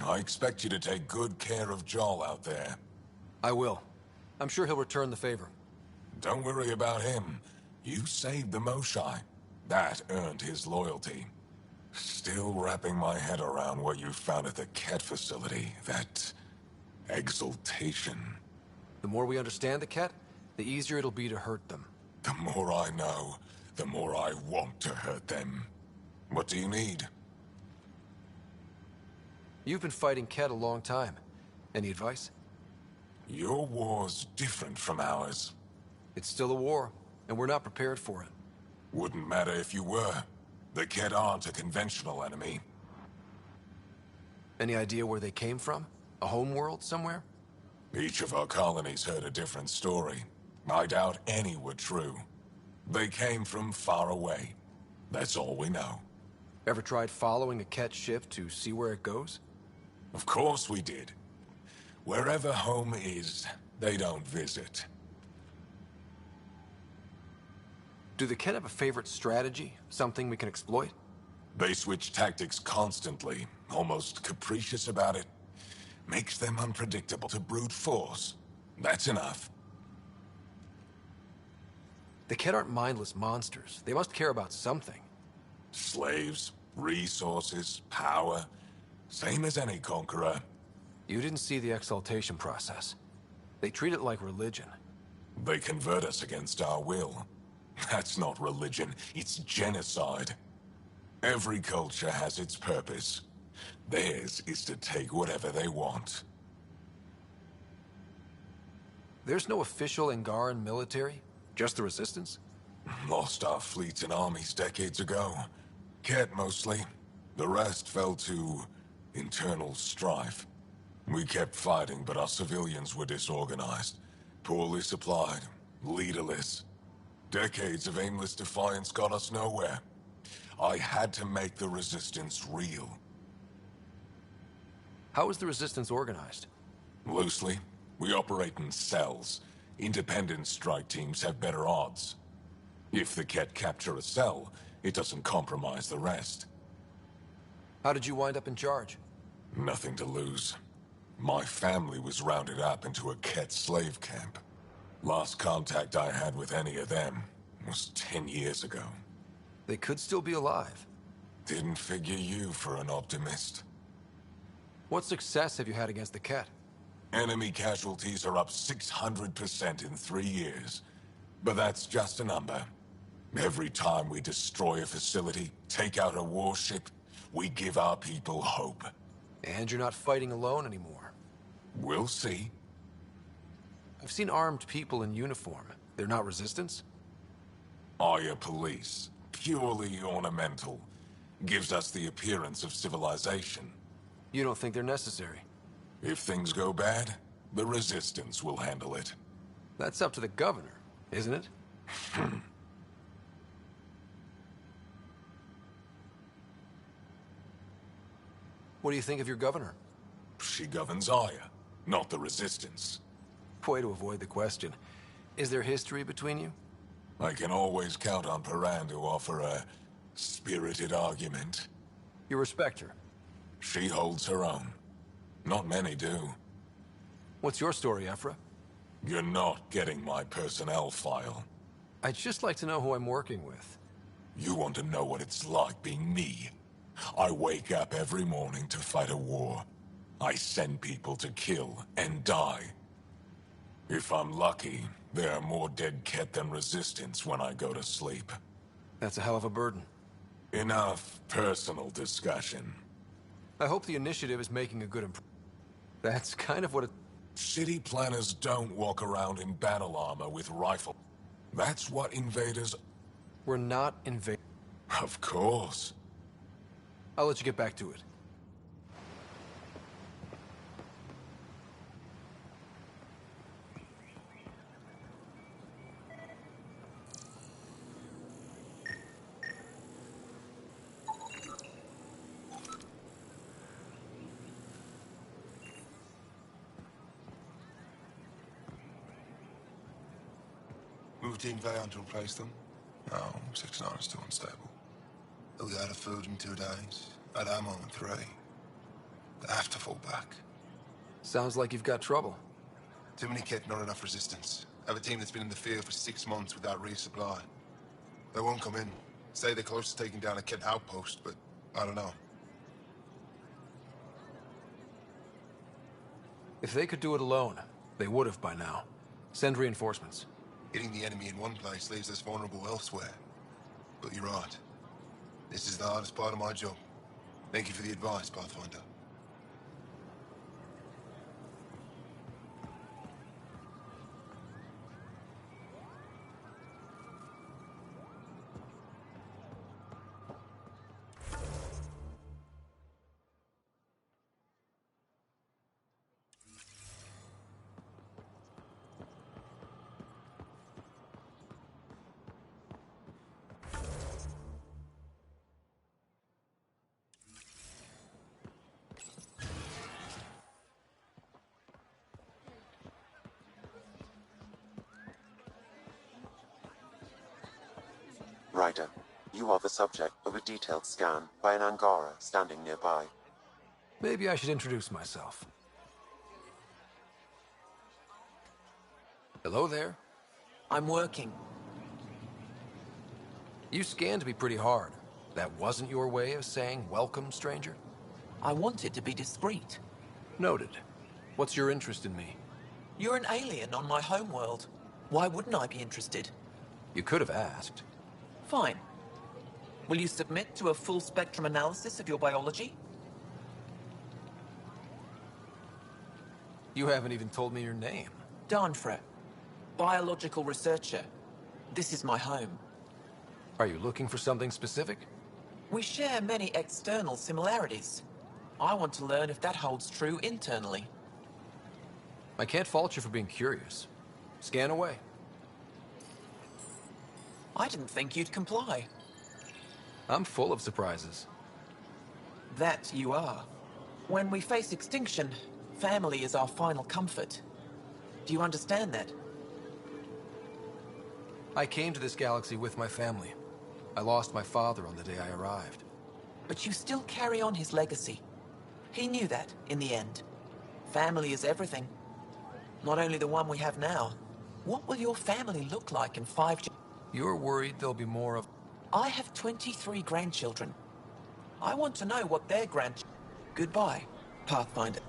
I expect you to take good care of Joel out there. I will. I'm sure he'll return the favor. Don't worry about him. You saved the Moshai. That earned his loyalty. Still wrapping my head around what you found at the Ket facility. That exaltation. The more we understand the Ket, the easier it'll be to hurt them. The more I know, the more I want to hurt them. What do you need? You've been fighting Ket a long time. Any advice? Your war's different from ours. It's still a war, and we're not prepared for it. Wouldn't matter if you were. The Ket aren't a conventional enemy. Any idea where they came from? A home world somewhere? Each of our colonies heard a different story. I doubt any were true. They came from far away. That's all we know. Ever tried following a Ket ship to see where it goes? Of course we did. Wherever home is, they don't visit. Do the Ket have a favorite strategy? Something we can exploit? They switch tactics constantly, almost capricious about it. Makes them unpredictable to brute force. That's enough. The Ket aren't mindless monsters. They must care about something. Slaves, resources, power. Same as any conqueror. You didn't see the exaltation process. They treat it like religion. They convert us against our will. That's not religion, it's genocide. Every culture has its purpose. Theirs is to take whatever they want. There's no official Angaran military? Just the Resistance? Lost our fleets and armies decades ago. Ket mostly. The rest fell to internal strife. We kept fighting, but our civilians were disorganized. Poorly supplied, leaderless. Decades of aimless defiance got us nowhere. I had to make the Resistance real. How is the Resistance organized? Loosely, we operate in cells. Independent strike teams have better odds. If the Ket capture a cell, it doesn't compromise the rest. How did you wind up in charge? Nothing to lose. My family was rounded up into a Ket slave camp. Last contact I had with any of them was 10 years ago. They could still be alive. Didn't figure you for an optimist. What success have you had against the Ket? Enemy casualties are up 600% in 3 years. But that's just a number. Every time we destroy a facility, take out a warship, we give our people hope. And you're not fighting alone anymore. We'll see. I've seen armed people in uniform. They're not Resistance? Aya police. Purely ornamental. Gives us the appearance of civilization. You don't think they're necessary? If things go bad, the Resistance will handle it. That's up to the governor, isn't it? What do you think of your governor? She governs Aya, not the Resistance. Way to avoid the question. Is there history between you? I can always count on Paran to offer a spirited argument. You respect her. She holds her own. Not many do. What's your story, Ephra? You're not getting my personnel file. I'd just like to know who I'm working with. You want to know what it's like being me? I wake up every morning to fight a war. I send people to kill and die. If I'm lucky, there are more dead Ket than Resistance when I go to sleep. That's a hell of a burden. Enough personal discussion. I hope the initiative is making a good impression. That's kind of what it... City planners don't walk around in battle armor with rifles. That's what invaders... We're not invading. Of course. I'll let you get back to it. Moved in Vayon to replace them? No, 6-9 is still unstable. We out of food in 2 days. Had ammo in 3. I have to fall back. Sounds like you've got trouble. Too many kit, not enough resistance. I have a team that's been in the field for 6 months without resupply. They won't come in. Say they're close to taking down a kit outpost, but I don't know. If they could do it alone, they would have by now. Send reinforcements. Hitting the enemy in one place leaves us vulnerable elsewhere. But you're right. This is the hardest part of my job. Thank you for the advice, Pathfinder. Ryder, you are the subject of a detailed scan by an Angara standing nearby. Maybe I should introduce myself. Hello there. I'm working. You scanned me pretty hard. That wasn't your way of saying welcome, stranger? I wanted to be discreet. Noted. What's your interest in me? You're an alien on my homeworld. Why wouldn't I be interested? You could have asked. Fine. Will you submit to a full spectrum analysis of your biology? You haven't even told me your name. Darnfra. Biological researcher. This is my home. Are you looking for something specific? We share many external similarities. I want to learn if that holds true internally. I can't fault you for being curious. Scan away. I didn't think you'd comply. I'm full of surprises. That you are. When we face extinction, family is our final comfort. Do you understand that? I came to this galaxy with my family. I lost my father on the day I arrived. But you still carry on his legacy. He knew that, in the end. Family is everything. Not only the one we have now. What will your family look like in 5 You're worried there'll be more of... I have 23 grandchildren. I want to know what their Goodbye, Pathfinder.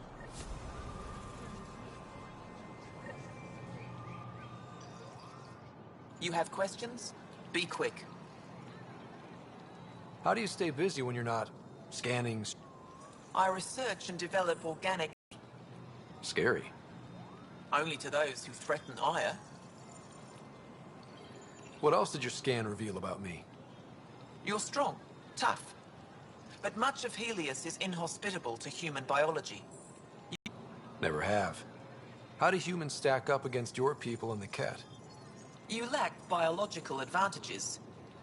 You have questions? Be quick. How do you stay busy when you're not scanning? I research and develop organic... Scary. Only to those who threaten ire. What else did your scan reveal about me? You're strong, tough. But much of Helios is inhospitable to human biology. Never have. How do humans stack up against your people and the Ket? You lack biological advantages,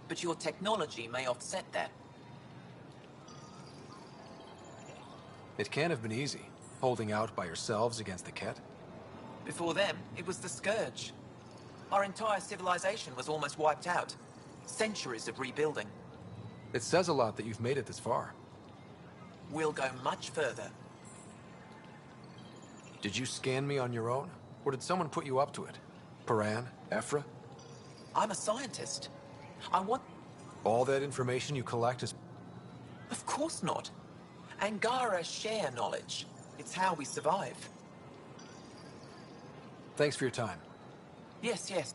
but your technology may offset that. It can't have been easy, holding out by yourselves against the Ket. Before them, it was the Scourge. Our entire civilization was almost wiped out. Centuries of rebuilding. It says a lot that you've made it this far. We'll go much further. Did you scan me on your own? Or did someone put you up to it? Paran? Ephra? I'm a scientist. I want... All that information you collect is... Of course not. Angara share knowledge. It's how we survive. Thanks for your time. Yes, yes.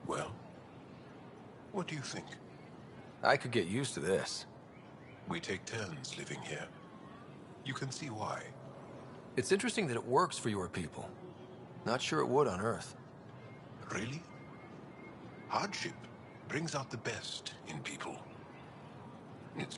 Well, what do you think? I could get used to this. We take turns living here. You can see why. It's interesting that it works for your people. Not sure it would on Earth. Really? Hardship brings out the best in people. It's...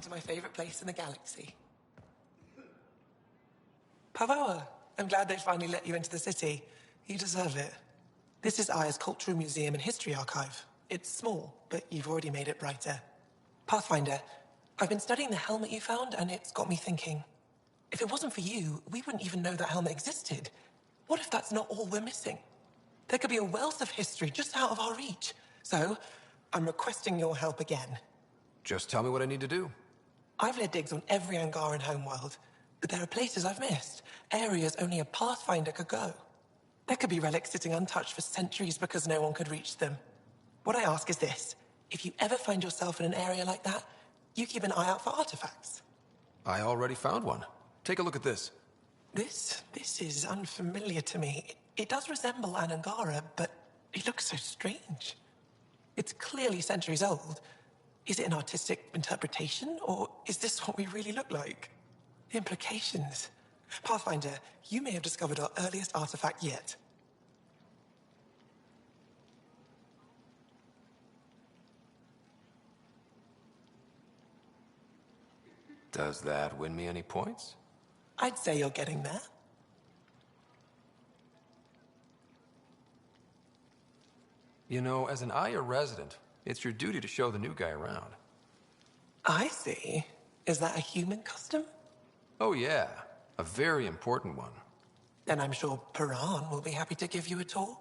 to my favorite place in the galaxy. Pavoa, I'm glad they finally let you into the city. You deserve it. This is Aya's Cultural Museum and History Archive. It's small, but you've already made it brighter. Pathfinder, I've been studying the helmet you found, and it's got me thinking. If it wasn't for you, we wouldn't even know that helmet existed. What if that's not all we're missing? There could be a wealth of history just out of our reach. So, I'm requesting your help again. Just tell me what I need to do. I've led digs on every Angaran homeworld, but there are places I've missed, areas only a Pathfinder could go. There could be relics sitting untouched for centuries because no one could reach them. What I ask is this: if you ever find yourself in an area like that, you keep an eye out for artifacts. I already found one. Take a look at this. This is unfamiliar to me. It does resemble an Angara, but it looks so strange. It's clearly centuries old. Is it an artistic interpretation, or is this what we really look like? The implications. Pathfinder, you may have discovered our earliest artifact yet. Does that win me any points? I'd say you're getting there. You know, as an Aya resident, it's your duty to show the new guy around. I see. Is that a human custom? Oh yeah, a very important one. Then I'm sure Piran will be happy to give you a tour.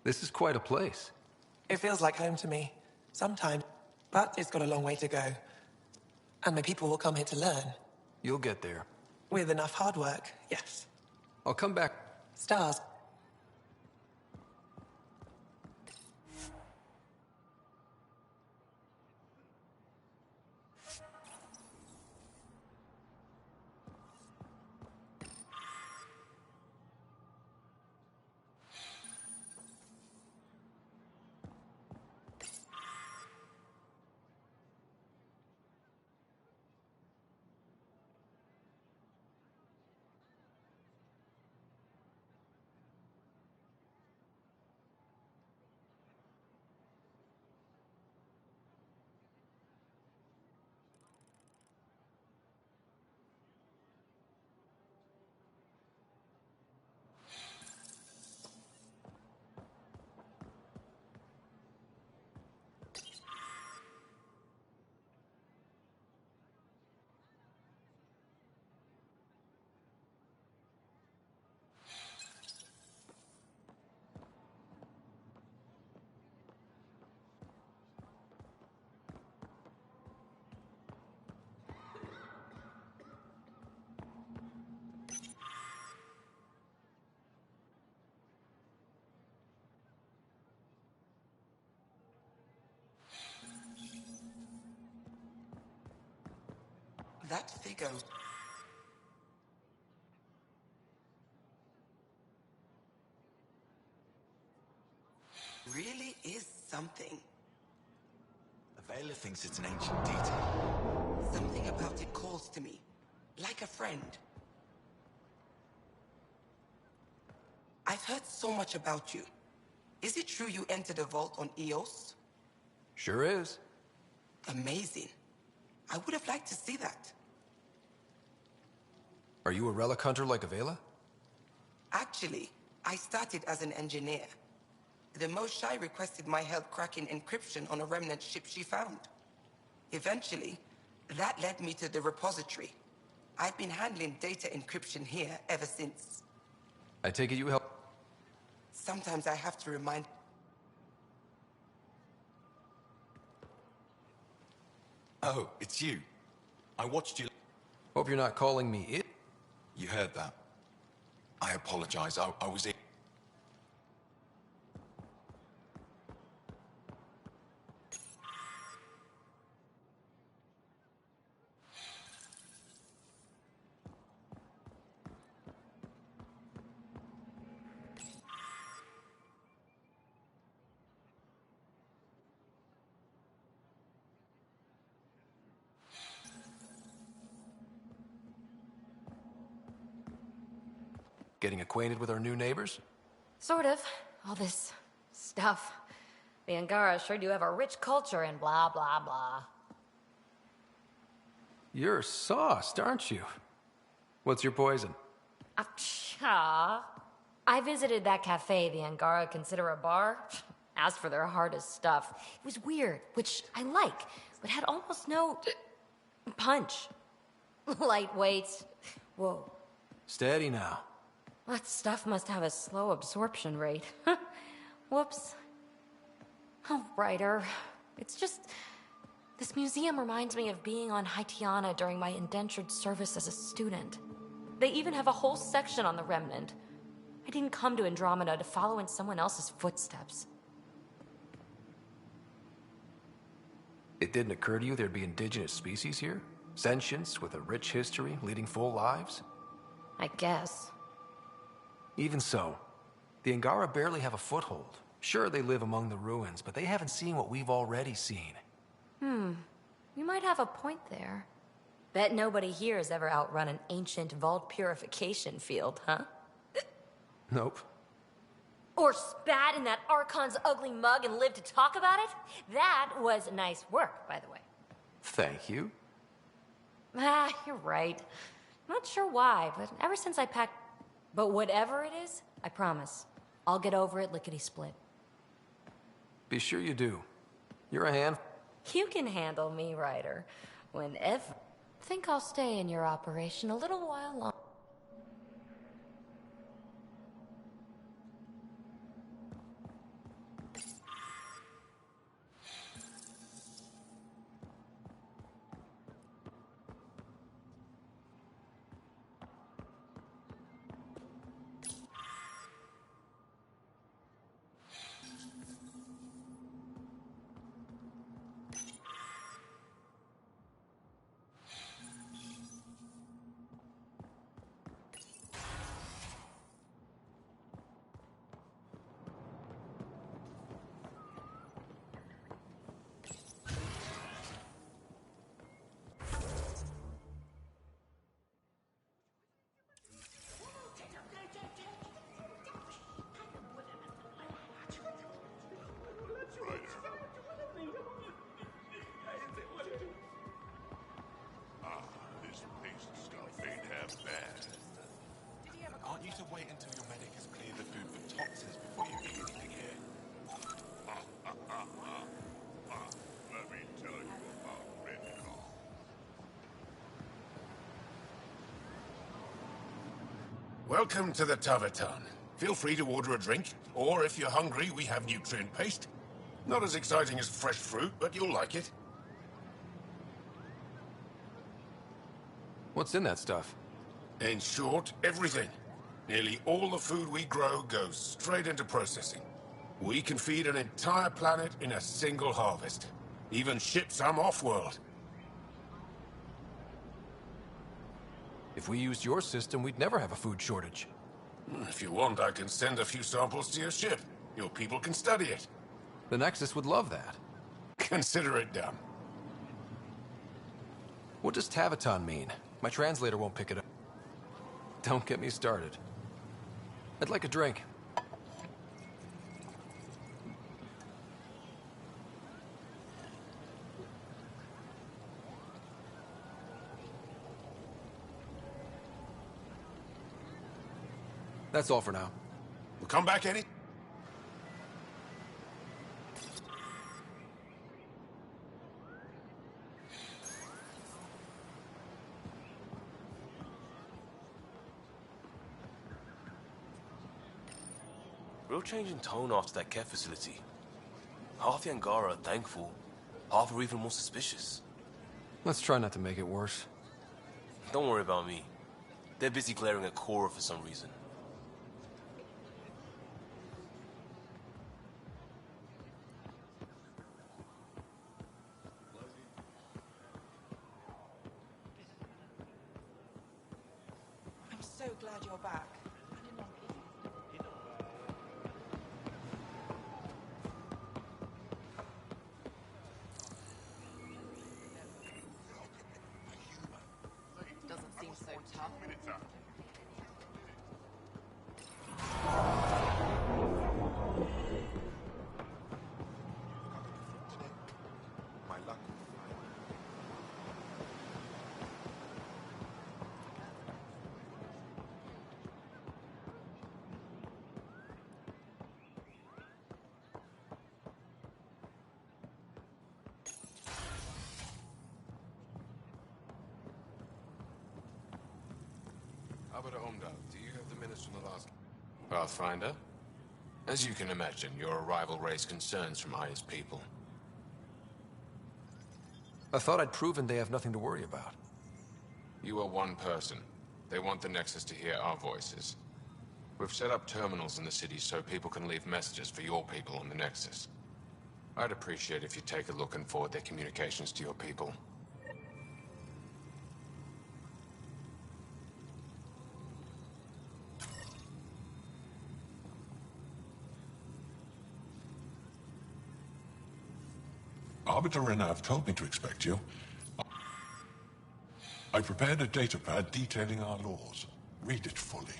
This is quite a place. It feels like home to me, sometimes, but it's got a long way to go. And my people will come here to learn. You'll get there. With enough hard work, yes. I'll come back. Stars. That figure really is something. Avela thinks it's an ancient detail. Something about it calls to me, like a friend. I've heard so much about you. Is it true you entered a vault on Eos? Sure is. Amazing. I would have liked to see that. Are you a relic hunter like Avela? Actually, I started as an engineer. The Most Shy requested my help cracking encryption on a remnant ship she found. Eventually, that led me to the repository. I've been handling data encryption here ever since. I take it you help. Sometimes I have to remind... Oh, it's you. I watched you. Hope you're not calling me it. You heard that. I apologize. I was... Getting acquainted with our new neighbors? Sort of. All this stuff. The Angara sure do have a rich culture and blah, blah, blah. You're sauced, aren't you? What's your poison? I visited that cafe the Angara consider a bar. Asked for their hardest stuff. It was weird, which I like, but had almost no punch. Lightweight. Whoa. Steady now. That stuff must have a slow absorption rate. Whoops. Oh, Ryder. It's just... This museum reminds me of being on Haitiana during my indentured service as a student. They even have a whole section on the Remnant. I didn't come to Andromeda to follow in someone else's footsteps. It didn't occur to you there'd be indigenous species here? Sentients with a rich history, leading full lives? I guess. Even so, the Angara barely have a foothold. Sure, they live among the ruins, but they haven't seen what we've already seen. You might have a point there. Bet nobody here has ever outrun an ancient vault purification field, huh? Nope. Or spat in that Archon's ugly mug and lived to talk about it? That was nice work, by the way. Thank you. You're right. Not sure why, but ever since I packed... But whatever it is, I promise. I'll get over it lickety-split. Be sure you do. You're a hand... You can handle me, Ryder. Whenever. Think I'll stay in your operation a little while longer. Aren't you to wait until your medic has cleared the food for toxins before you eat anything here? Let me tell you about Red. Welcome to the Taverton. Feel free to order a drink, or if you're hungry, we have nutrient paste. Not as exciting as fresh fruit, but you'll like it. What's in that stuff? In short, everything. Nearly all the food we grow goes straight into processing. We can feed an entire planet in a single harvest. Even ship some off-world. If we used your system, we'd never have a food shortage. If you want, I can send a few samples to your ship. Your people can study it. The Nexus would love that. Consider it done. What does Taviton mean? My translator won't pick it up. Don't get me started. I'd like a drink. That's all for now. We'll come back any... Real change in tone after that care facility. Half the Angara are thankful, half are even more suspicious. Let's try not to make it worse. Don't worry about me. They're busy glaring at Cora for some reason. I'm so glad you're back. Doesn't seem so tough. My luck. Arbiter Omda, do you have the minutes from the last... Pathfinder? As you can imagine, your arrival raised concerns from Aya's people. I thought I'd proven they have nothing to worry about. You are one person. They want the Nexus to hear our voices. We've set up terminals in the city so people can leave messages for your people on the Nexus. I'd appreciate if you take a look and forward their communications to your people. Arbiter Renav told me to expect you. I prepared a datapad detailing our laws. Read it fully.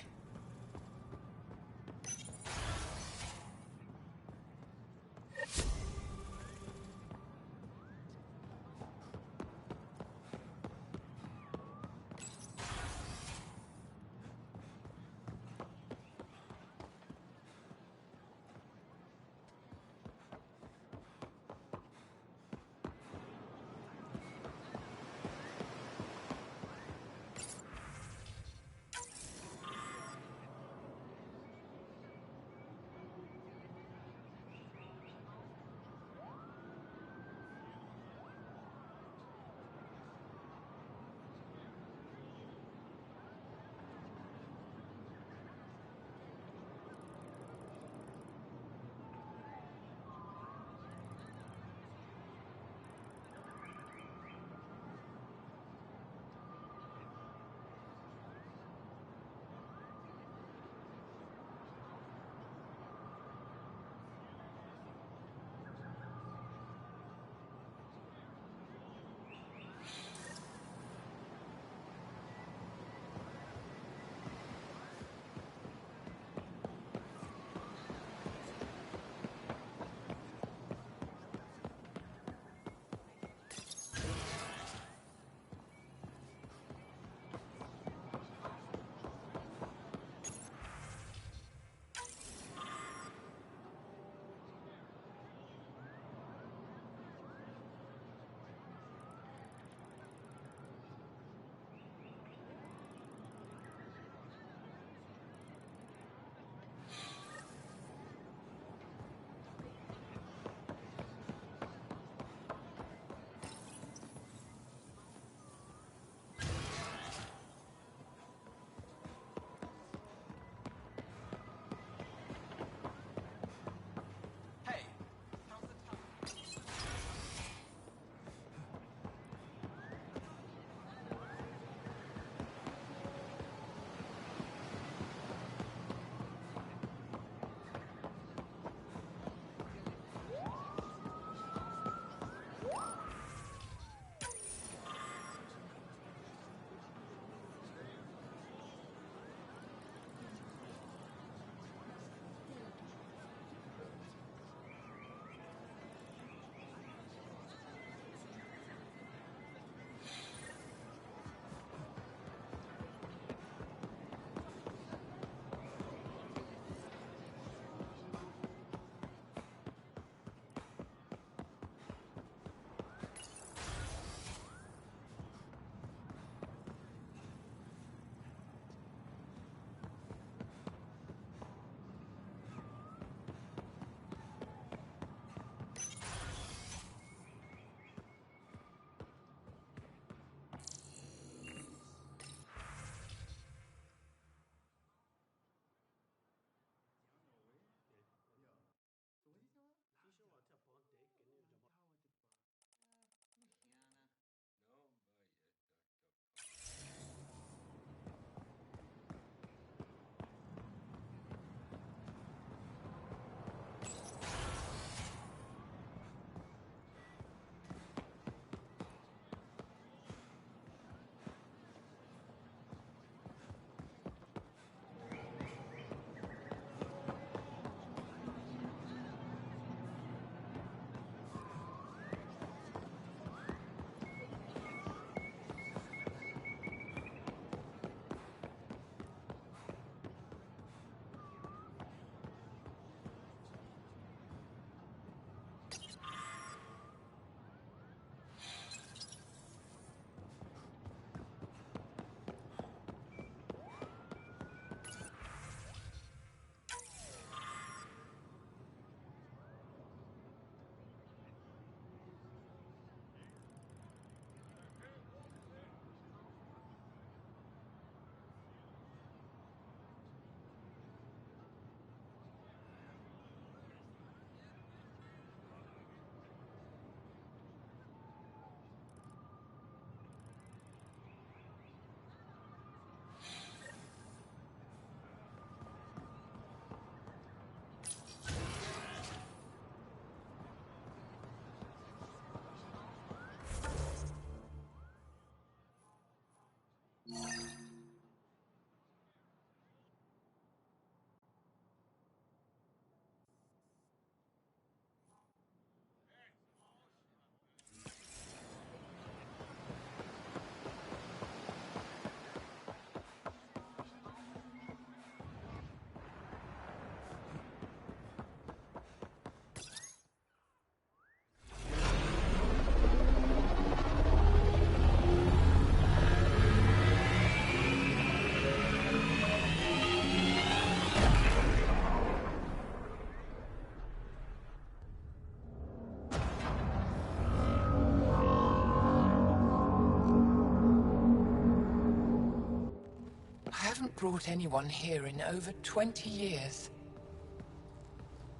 brought anyone here in over 20 years.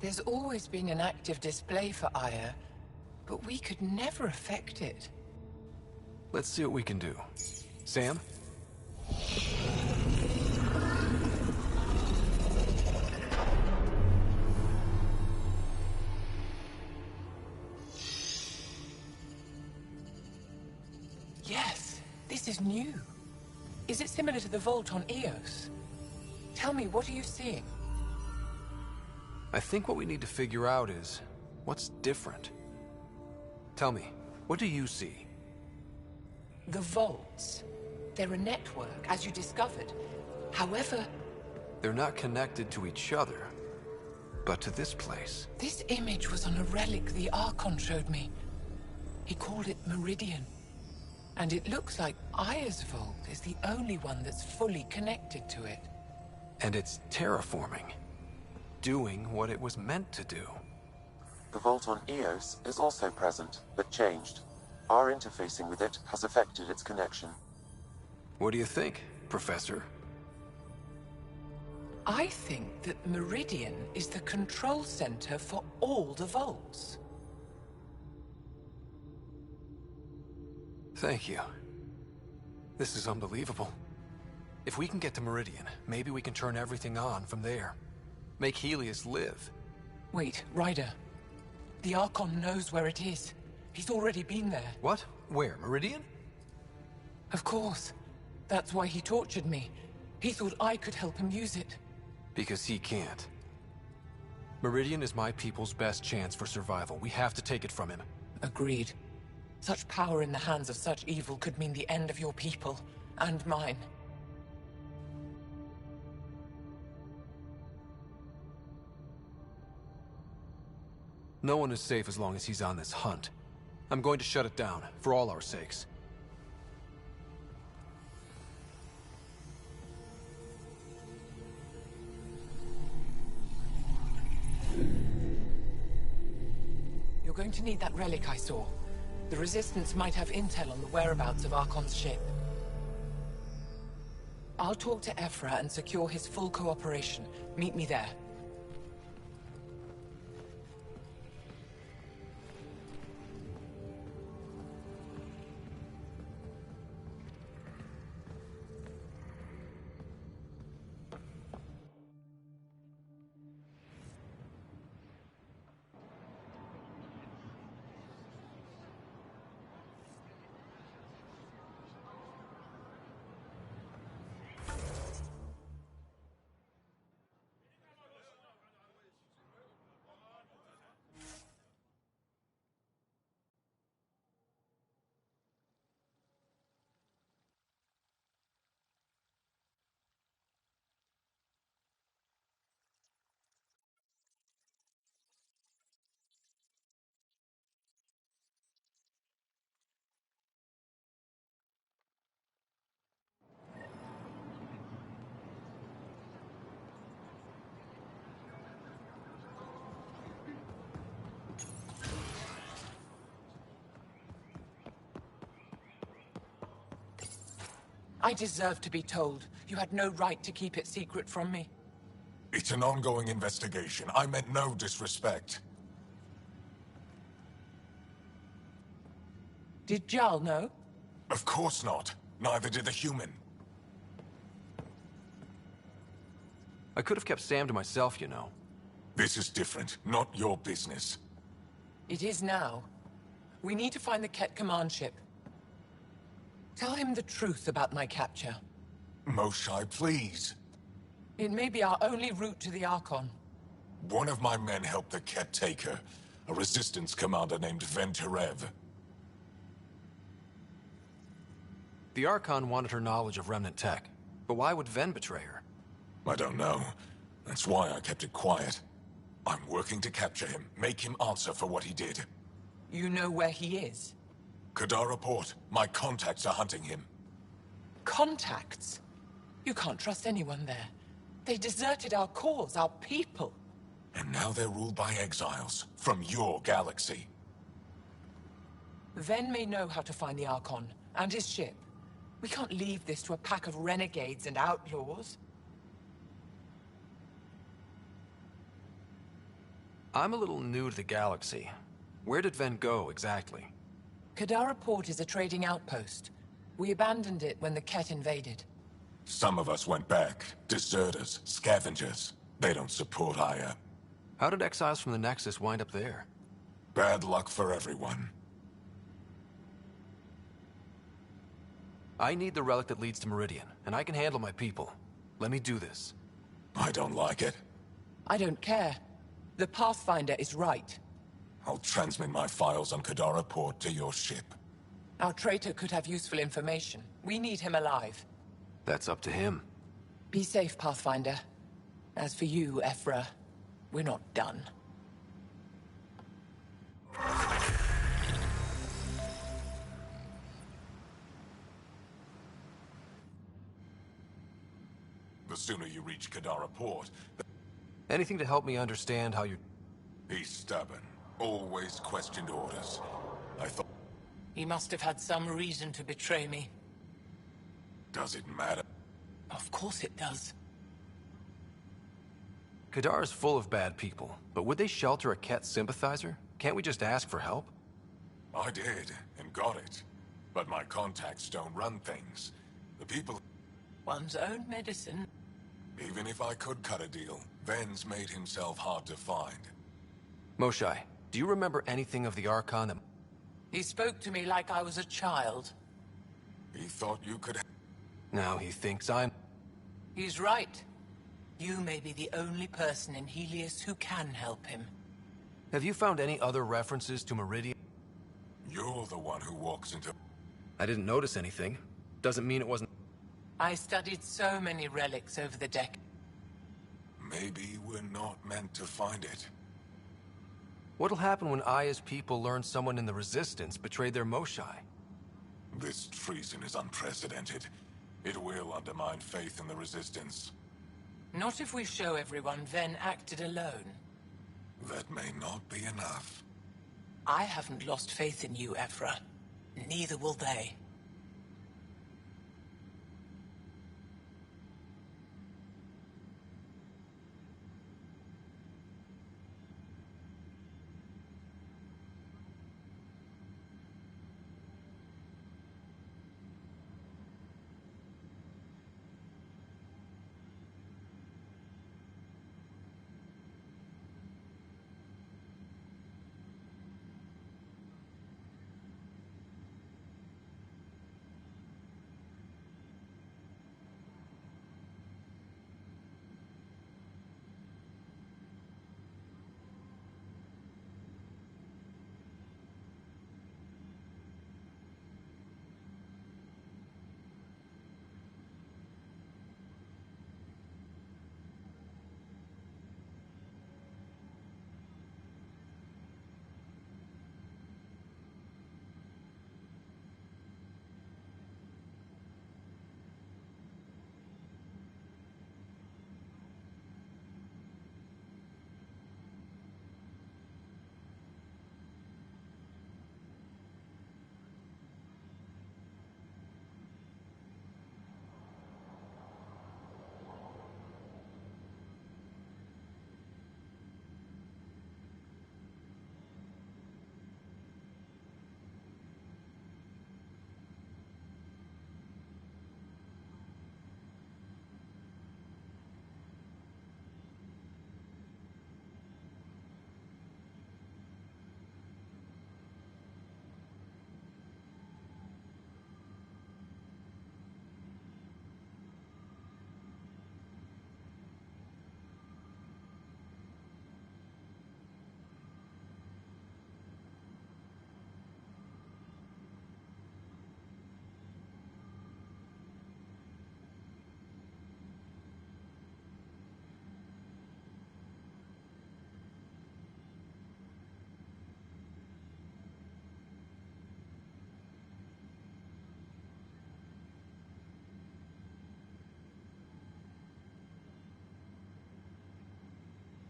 There's always been an active display for Aya, but we could never affect it. Let's see what we can do. Sam? Yes, this is new. Is it similar to the vault on Eos? Tell me, what are you seeing? I think what we need to figure out is, what's different? Tell me, what do you see? The vaults. They're a network, as you discovered. However... They're not connected to each other, but to this place. This image was on a relic the Archon showed me. He called it Meridian. And it looks like Aya's vault is the only one that's fully connected to it. And it's terraforming. Doing what it was meant to do. The vault on Eos is also present, but changed. Our interfacing with it has affected its connection. What do you think, Professor? I think that Meridian is the control center for all the vaults. Thank you. This is unbelievable. If we can get to Meridian, maybe we can turn everything on from there. Make Helios live. Wait, Ryder. The Archon knows where it is. He's already been there. What? Where? Meridian? Of course. That's why he tortured me. He thought I could help him use it. Because he can't. Meridian is my people's best chance for survival. We have to take it from him. Agreed. Such power in the hands of such evil could mean the end of your people, and mine. No one is safe as long as he's on this hunt. I'm going to shut it down, for all our sakes. You're going to need that relic I saw. The Resistance might have intel on the whereabouts of Archon's ship. I'll talk to Ephra and secure his full cooperation. Meet me there. I deserve to be told. You had no right to keep it secret from me. It's an ongoing investigation. I meant no disrespect. Did Jarl know? Of course not. Neither did the human. I could have kept Sam to myself, you know. This is different. Not your business. It is now. We need to find the Ket command ship. Tell him the truth about my capture. Moshai, please. It may be our only route to the Archon. One of my men helped the Ket take her. A Resistance commander named Venturev. The Archon wanted her knowledge of Remnant tech. But why would Ven betray her? I don't know. That's why I kept it quiet. I'm working to capture him, make him answer for what he did. You know where he is? Kadara Port. My contacts are hunting him. Contacts? You can't trust anyone there. They deserted our cause, our people. And now they're ruled by exiles from your galaxy. Ven may know how to find the Archon and his ship. We can't leave this to a pack of renegades and outlaws. I'm a little new to the galaxy. Where did Ven go, exactly? Kadara Port is a trading outpost. We abandoned it when the Ket invaded. Some of us went back. Deserters, scavengers. They don't support Aya. How did exiles from the Nexus wind up there? Bad luck for everyone. I need the relic that leads to Meridian, and I can handle my people. Let me do this. I don't like it. I don't care. The Pathfinder is right. I'll transmit my files on Kadara Port to your ship. Our traitor could have useful information. We need him alive. That's up to him. Be safe, Pathfinder. As for you, Ephra, we're not done. The sooner you reach Kadara Port, Anything to help me understand how you... he's stubborn. Always questioned orders. I thought... He must have had some reason to betray me. Does it matter? Of course it does. Kadara's full of bad people, but would they shelter a Ket sympathizer? Can't we just ask for help? I did, and got it. But my contacts don't run things. The people... One's own medicine. Even if I could cut a deal, Ven's made himself hard to find. Moshae, do you remember anything of the Archon that... He spoke to me like I was a child. He thought you could... Now he thinks I'm... He's right. You may be the only person in Helios who can help him. Have you found any other references to Meridian? You're the one who walks into... I didn't notice anything. Doesn't mean it wasn't... I studied so many relics over the decades. Maybe we're not meant to find it. What'll happen when Aya's people learn someone in the Resistance betrayed their Moshae? This treason is unprecedented. It will undermine faith in the Resistance. Not if we show everyone Ven acted alone. That may not be enough. I haven't lost faith in you, Ephra. Neither will they.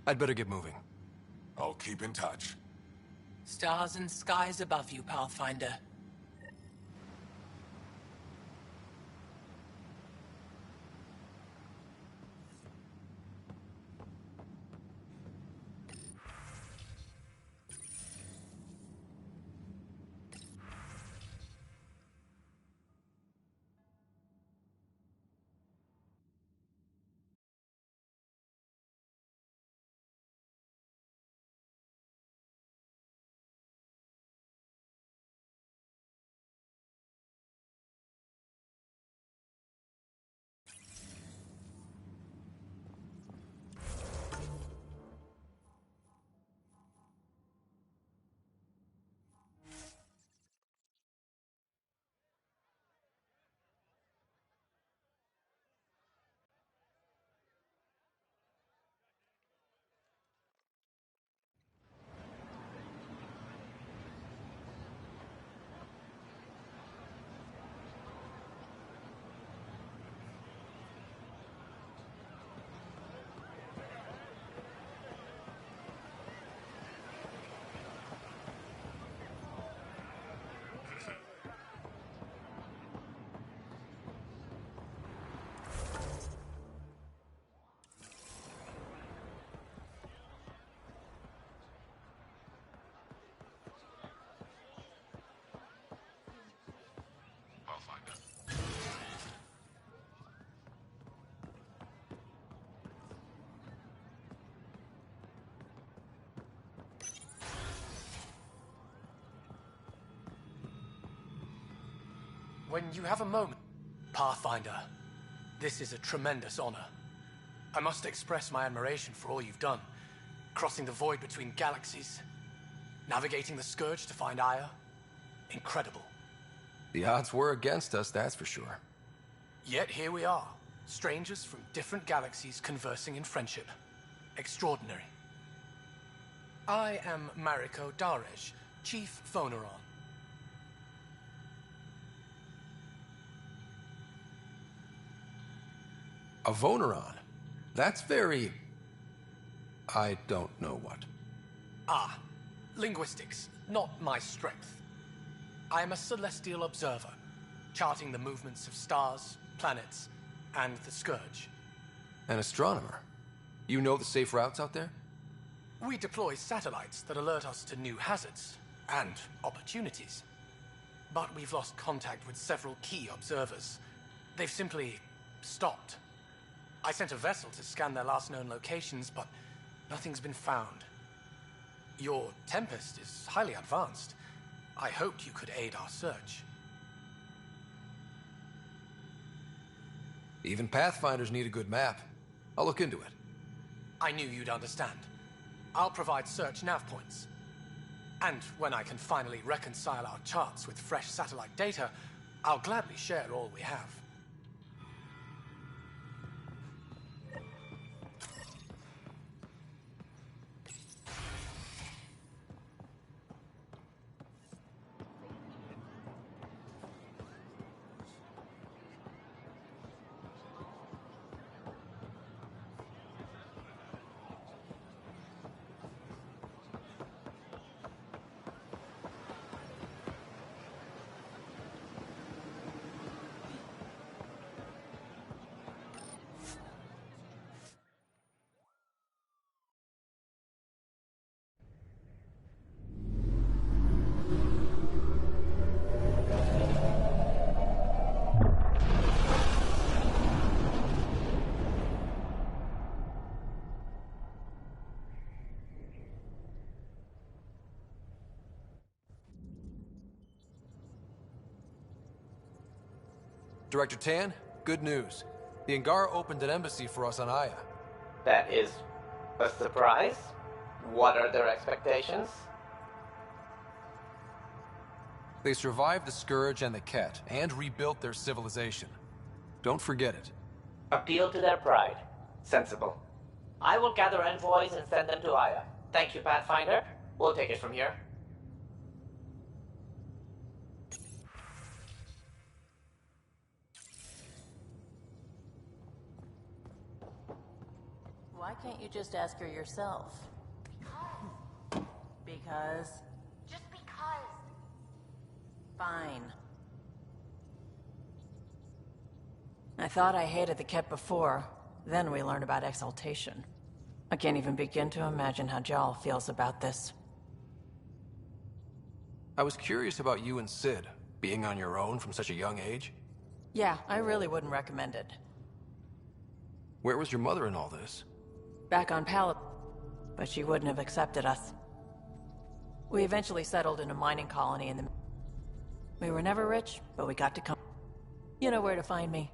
I'd better get moving. I'll keep in touch. Stars and skies above you, Pathfinder. when you have a moment. Pathfinder, this is a tremendous honor. I must express my admiration for all you've done. Crossing the void between galaxies. Navigating the Scourge to find Aya. Incredible. The odds were against us, that's for sure. Yet here we are. Strangers from different galaxies conversing in friendship. Extraordinary. I am Mariko Darej, Chief Phoneron. A Voneron? That's very... I don't know what. Ah, linguistics, not my strength. I am a celestial observer, charting the movements of stars, planets, and the Scourge. An astronomer? You know the safe routes out there? We deploy satellites that alert us to new hazards and opportunities. But we've lost contact with several key observers. They've simply stopped. I sent a vessel to scan their last known locations, but nothing's been found. Your Tempest is highly advanced. I hoped you could aid our search. Even Pathfinders need a good map. I'll look into it. I knew you'd understand. I'll provide search nav points. And when I can finally reconcile our charts with fresh satellite data, I'll gladly share all we have. Director Tan, good news. The Angara opened an embassy for us on Aya. That is a surprise? What are their expectations? They survived the Scourge and the Ket, and rebuilt their civilization. Don't forget it. Appeal to their pride. Sensible. I will gather envoys and send them to Aya. Thank you, Pathfinder. We'll take it from here. Why can't you just ask her yourself? Because? Just because. Fine. I thought I hated the Ket before. Then we learned about exaltation. I can't even begin to imagine how Jal feels about this. I was curious about you and Sid, being on your own from such a young age. Yeah, I really wouldn't recommend it. Where was your mother in all this? Back on Pallet, but she wouldn't have accepted us. We eventually settled in a mining colony in the... We were never rich, but we got to come... You know where to find me.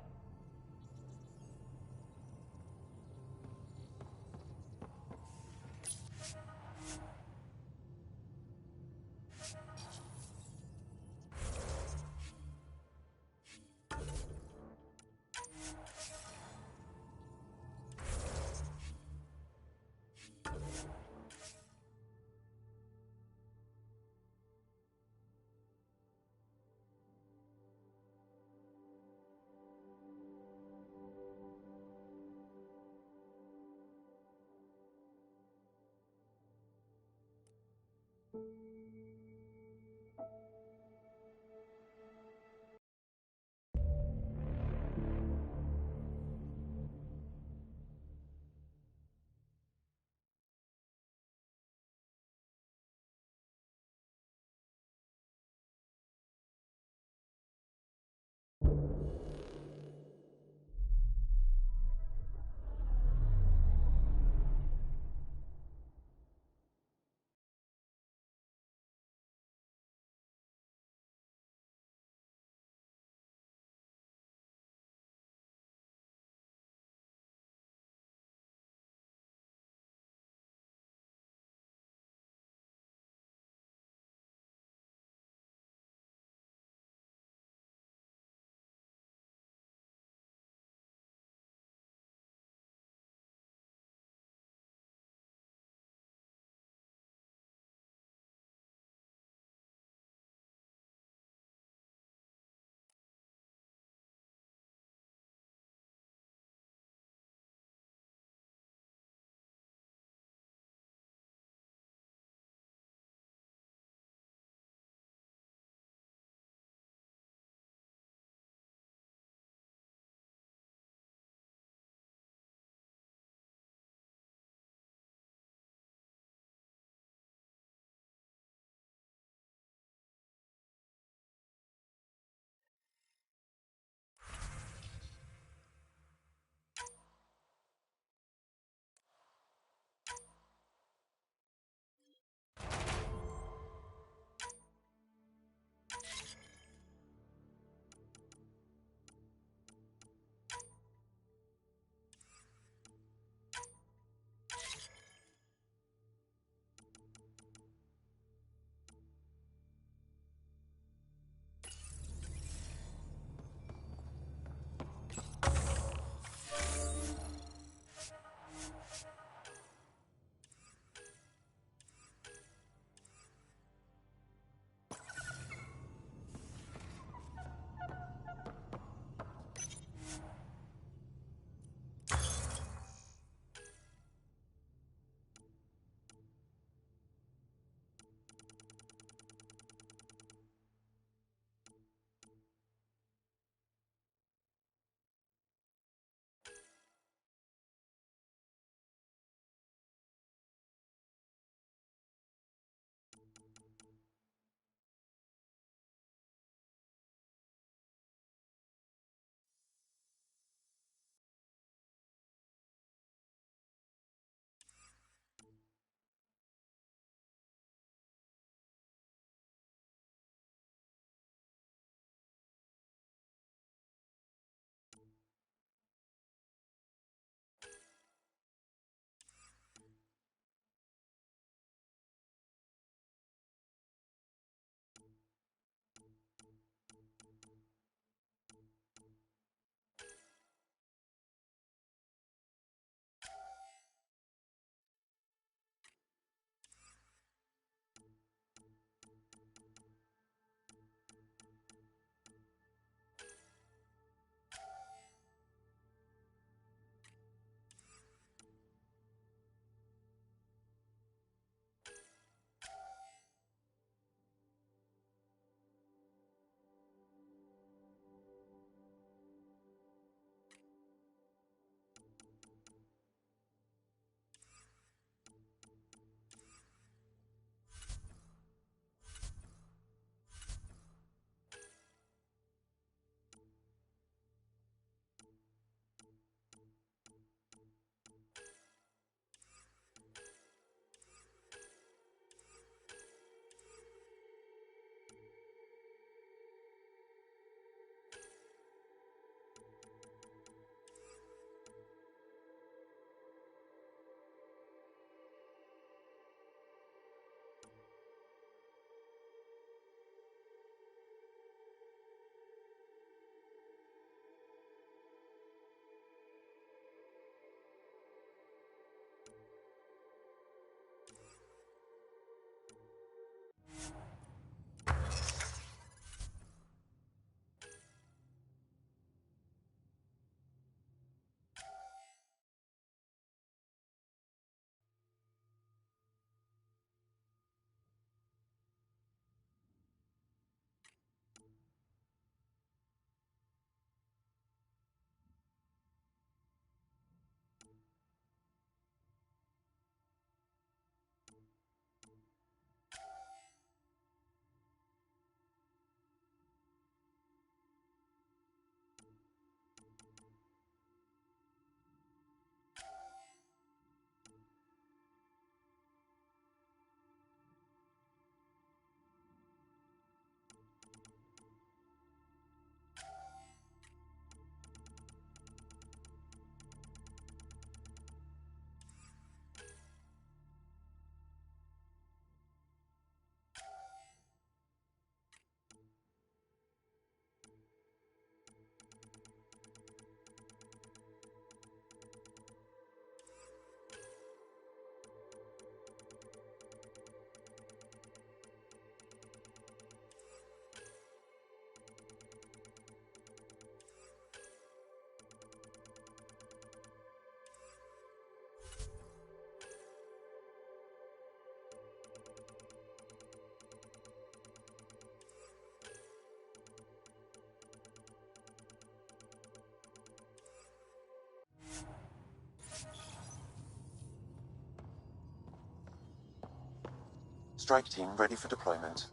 Strike team ready for deployment.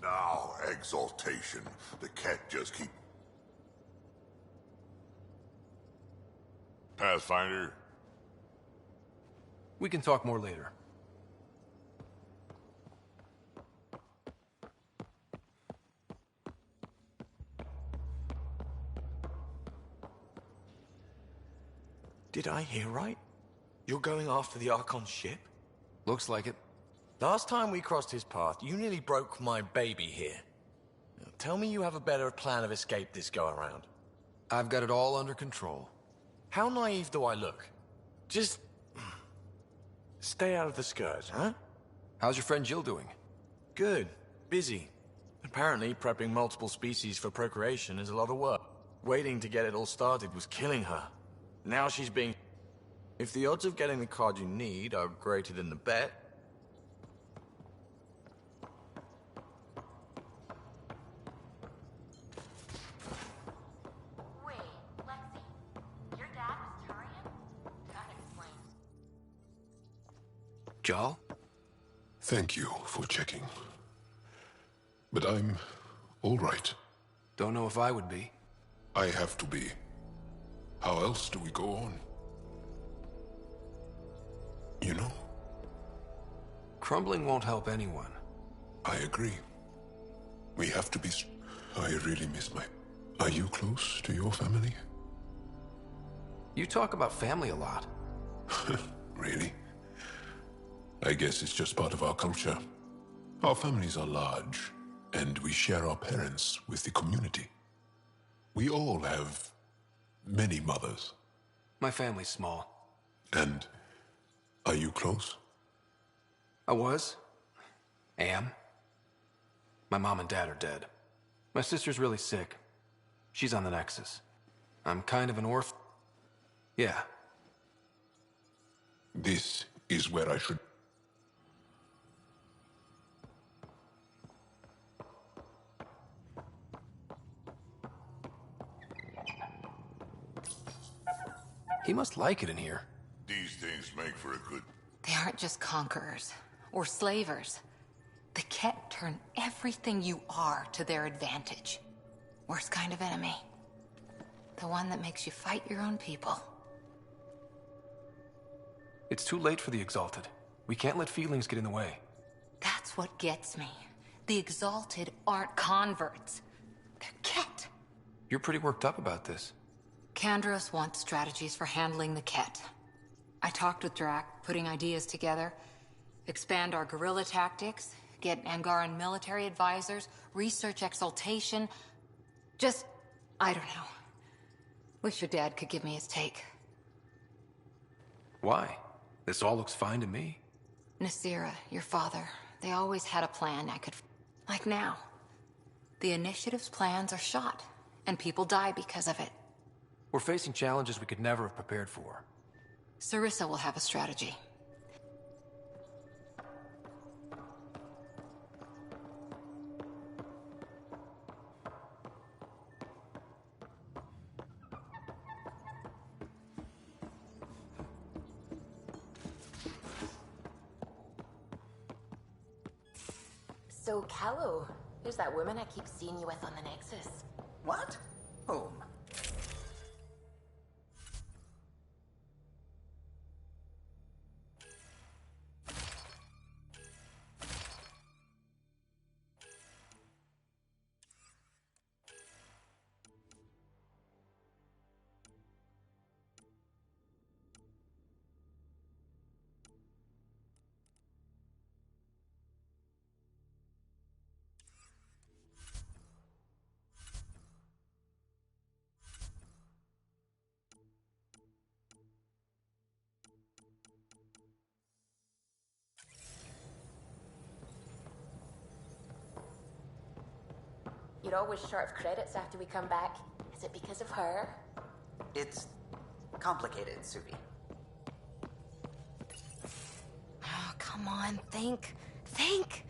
Now, exaltation. The cat just keep... Pathfinder? We can talk more later. Did I hear right? You're going after the Archon's ship? Looks like it. Last time we crossed his path, you nearly broke my baby here. Now, tell me you have a better plan of escape this go-around. I've got it all under control. How naive do I look? Just... stay out of the skirt, huh? How's your friend Jill doing? Good. Busy. Apparently, prepping multiple species for procreation is a lot of work. Waiting to get it all started was killing her. Now she's being... If the odds of getting the card you need are greater than the bet... Wait, Lexi, your dad was Turian? That explains. Jarl? Thank you for checking. But I'm all right. Don't know if I would be. I have to be. How else do we go on? You know? Crumbling won't help anyone. I agree. We have to be... I really miss my... Are you close to your family? You talk about family a lot. Really? I guess it's just part of our culture. Our families are large, and we share our parents with the community. We all have many mothers. My family's small. And are you close? I was. Am. My mom and dad are dead. My sister's really sick. She's on the Nexus. I'm kind of an orphan. Yeah. This is where I should... He must like it in here. These things make for a good... They aren't just conquerors or slavers. The Ket turn everything you are to their advantage. Worst kind of enemy. The one that makes you fight your own people. It's too late for the Exalted. We can't let feelings get in the way. That's what gets me. The Exalted aren't converts. They're Ket. You're pretty worked up about this. Kandros wants strategies for handling the Ket. I talked with Drac, putting ideas together. Expand our guerrilla tactics, get Angaran military advisors, research exaltation. Just, I don't know. Wish your dad could give me his take. Why? This all looks fine to me. Nasira, your father, they always had a plan I could... Like now. The Initiative's plans are shot, and people die because of it. We're facing challenges we could never have prepared for. Sarissa will have a strategy. So, Callow, who's that woman I keep seeing you with on the Nexus? What? Whom? You're always short of credits after we come back. Is it because of her? It's complicated, Suvi. Oh, come on, think. Think!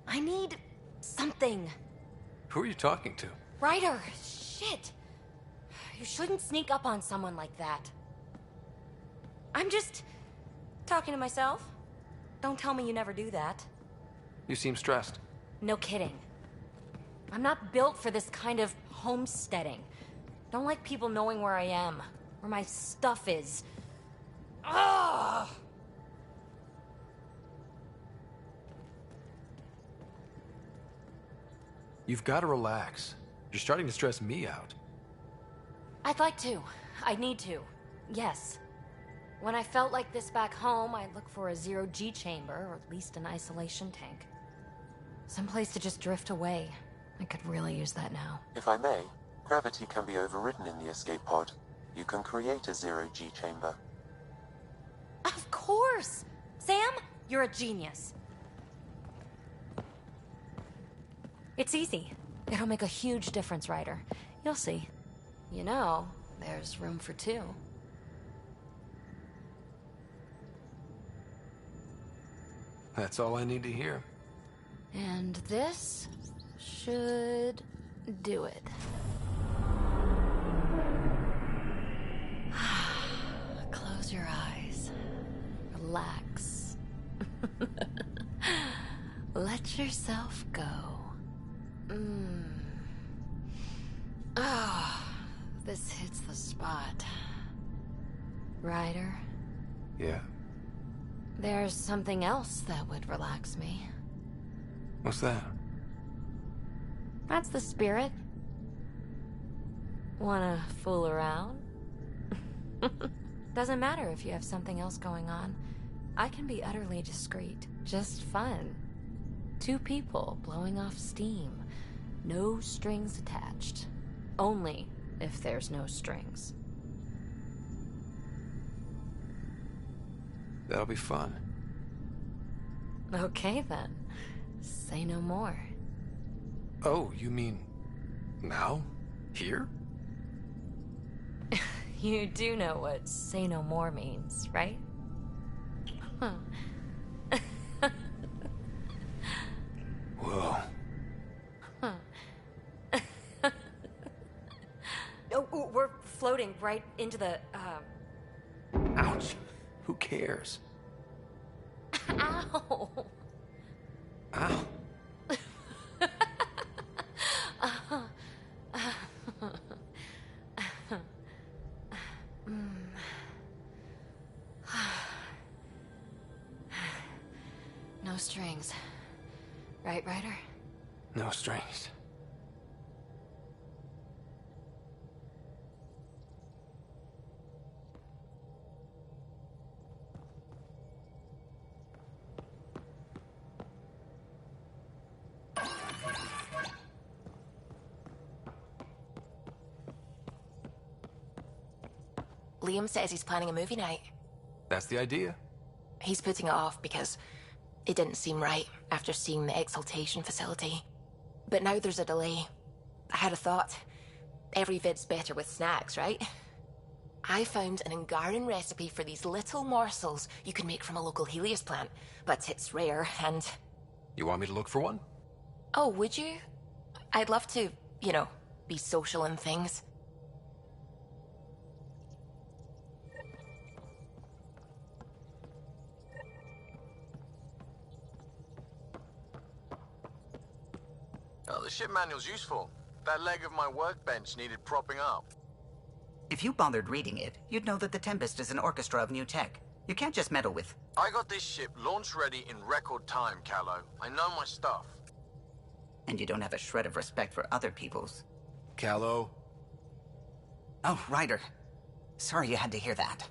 I need... Something. Who are you talking to? Ryder, shit. You shouldn't sneak up on someone like that. I'm just talking to myself. Don't tell me you never do that. You seem stressed. No kidding. I'm not built for this kind of homesteading. Don't like people knowing where I am, where my stuff is. Ugh! You've got to relax. You're starting to stress me out. I'd like to. I need to. Yes. When I felt like this back home, I'd look for a zero-G chamber, or at least an isolation tank. Someplace to just drift away. I could really use that now. If I may, gravity can be overridden in the escape pod. You can create a zero-G chamber. Of course! Sam, you're a genius. It's easy. It'll make a huge difference, Ryder. You'll see. You know, there's room for two. That's all I need to hear. And this should do it. Close your eyes. Relax. Let yourself go. This hits the spot. Ryder? Yeah? There's something else that would relax me. What's that? That's the spirit. Wanna fool around? Doesn't matter if you have something else going on. I can be utterly discreet. Just fun. Two people blowing off steam. No strings attached. Only if there's no strings. That'll be fun. Okay then. Say no more. Oh, you mean... now? Here? You do know what say no more means, right? Huh. Whoa. Huh. Oh, we're floating right into the, Ouch. Who cares? Ow! Ow. No strings. Right, Ryder? No strings. Liam says he's planning a movie night. That's the idea. He's putting it off because it didn't seem right after seeing the exaltation facility. But now there's a delay. I had a thought. Every vid's better with snacks, right? I found an Angaran recipe for these little morsels you can make from a local Helios plant, but it's rare and... You want me to look for one? Oh, would you? I'd love to, you know, be social and things. Oh, the ship manual's useful. That leg of my workbench needed propping up. If you bothered reading it, you'd know that the Tempest is an orchestra of new tech. You can't just meddle with... I got this ship launch ready in record time, Callow. I know my stuff. And you don't have a shred of respect for other people's. Callow. Oh, Ryder. Sorry you had to hear that.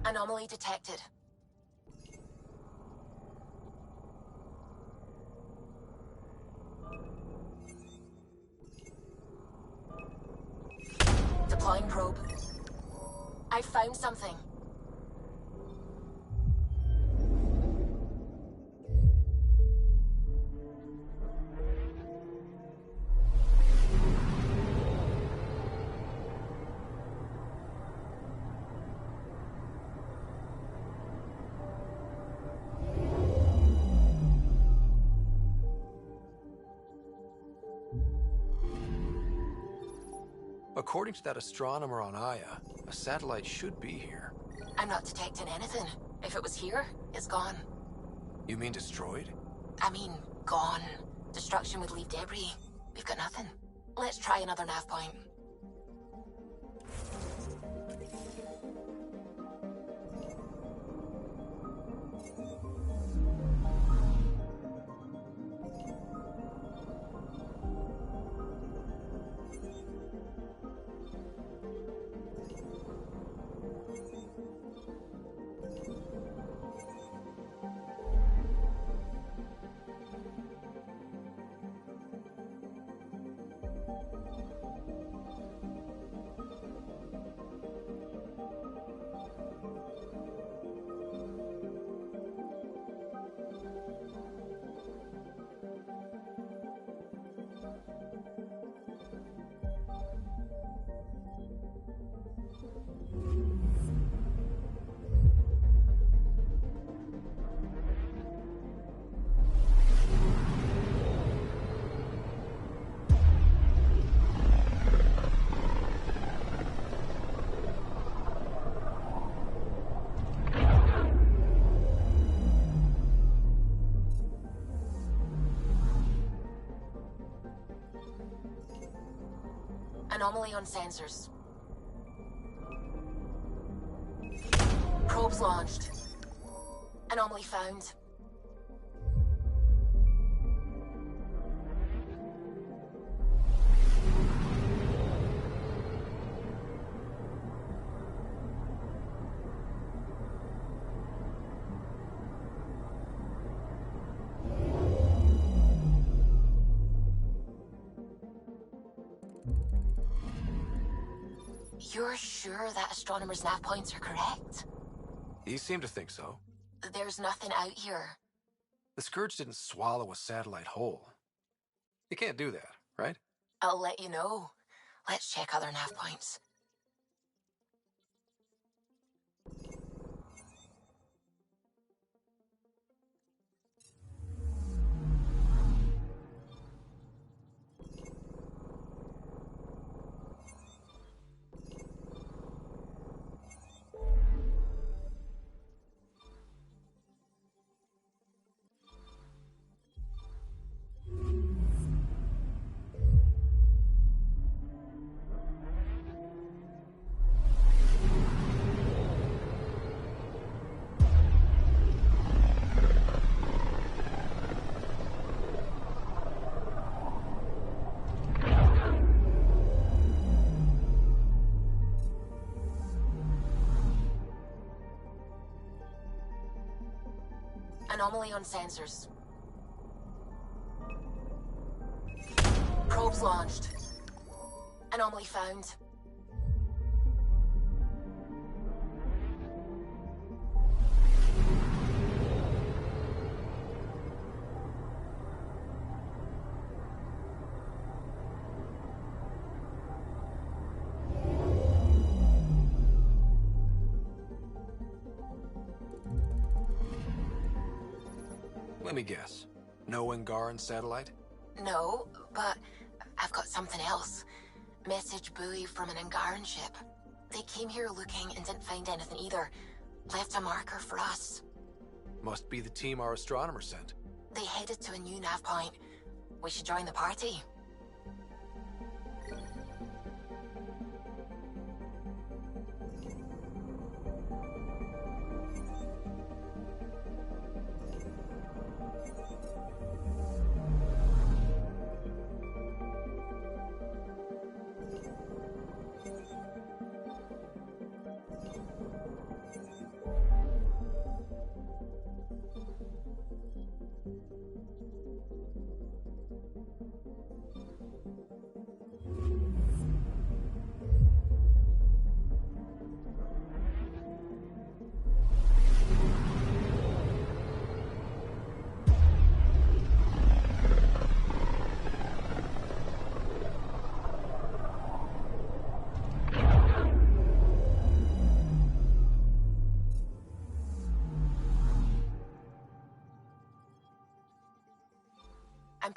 Anomaly detected. Deploying probe. I found something. According to that astronomer on Aya, a satellite should be here. I'm not detecting anything. If it was here, it's gone. You mean destroyed? I mean, gone. Destruction would leave debris. We've got nothing. Let's try another nav point. Anomaly on sensors. Probes launched. Anomaly found. You're sure that astronomer's nav points are correct? You seem to think so. There's nothing out here. The Scourge didn't swallow a satellite whole. You can't do that, right? I'll let you know. Let's check other nav points. Anomaly on sensors. Probes launched. Anomaly found. Let me guess. No Angaran satellite? No, but I've got something else. Message buoy from an Angaran ship. They came here looking and didn't find anything either. Left a marker for us. Must be the team our astronomer sent. They headed to a new nav point. We should join the party.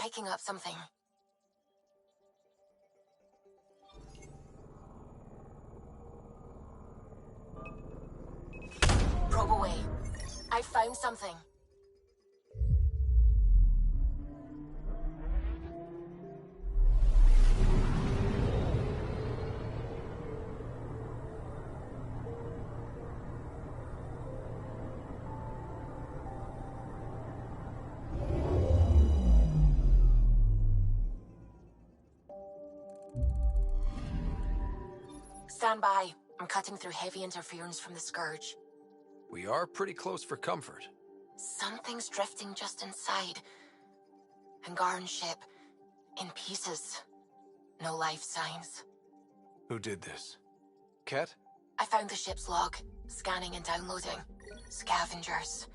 picking up something. Probe away. I found something. Stand by. I'm cutting through heavy interference from the Scourge. We are pretty close for comfort. Something's drifting just inside. Angaran ship. In pieces. No life signs. Who did this? Ket? I found the ship's log. Scanning and downloading. Scavengers.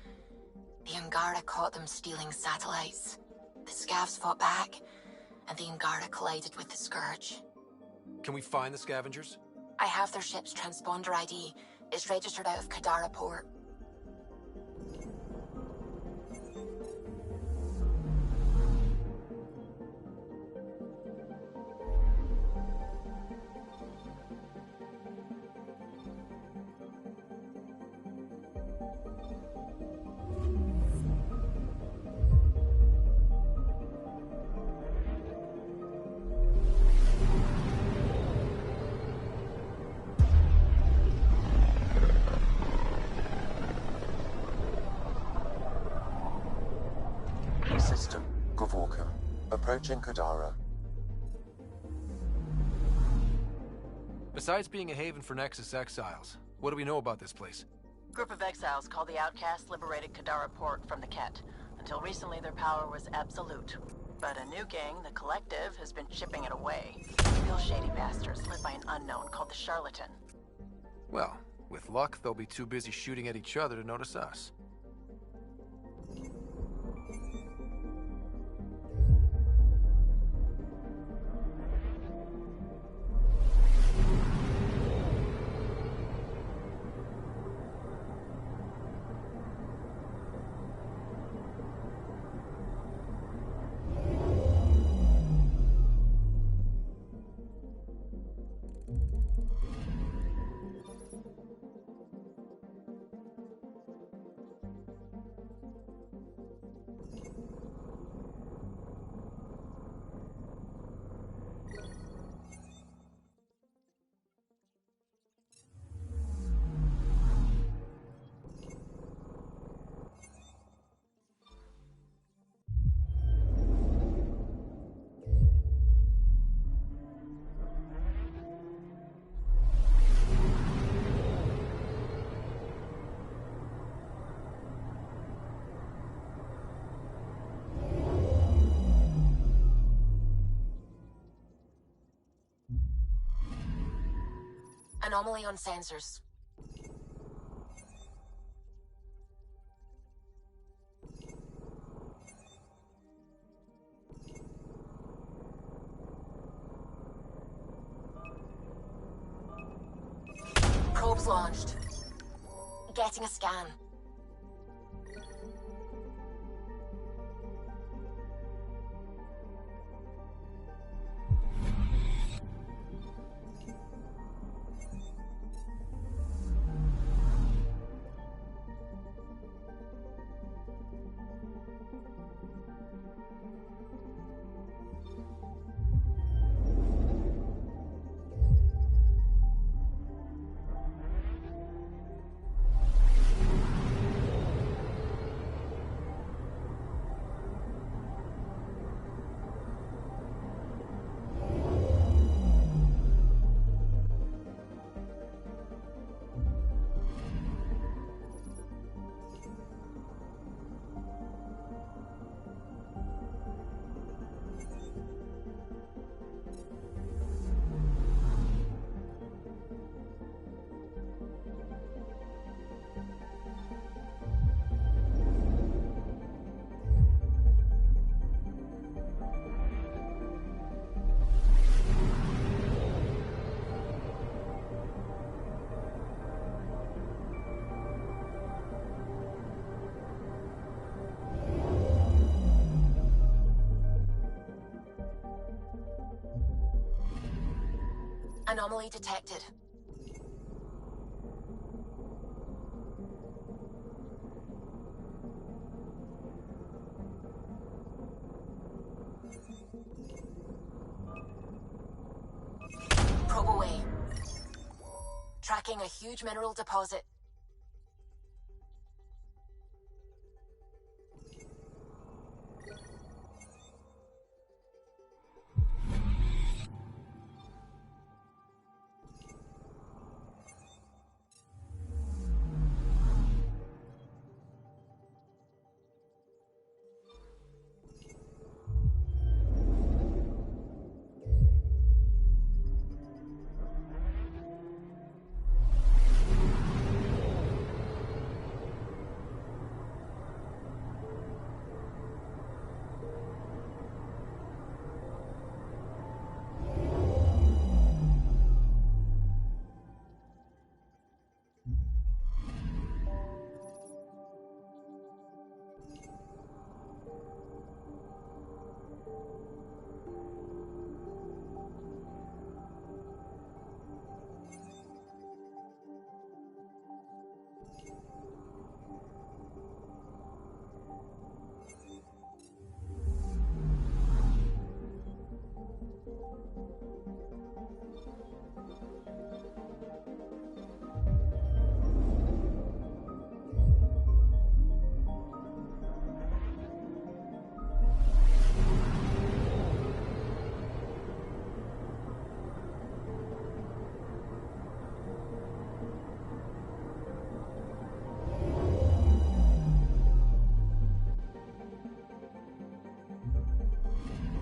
The Angara caught them stealing satellites. The Scavs fought back, and the Angara collided with the Scourge. Can we find the scavengers? I have their ship's transponder ID. It's registered out of Kadara port. System, Gavorka. Approaching Kadara. Besides being a haven for Nexus exiles, what do we know about this place? Group of exiles called the Outcasts liberated Kadara port from the Ket. Until recently, their power was absolute. But a new gang, the Collective, has been chipping it away. Real shady bastards led by an unknown called the Charlatan. Well, with luck, they'll be too busy shooting at each other to notice us. Anomaly on sensors. Probes launched. Getting a scan. Anomaly detected. Probe away. Tracking a huge mineral deposit.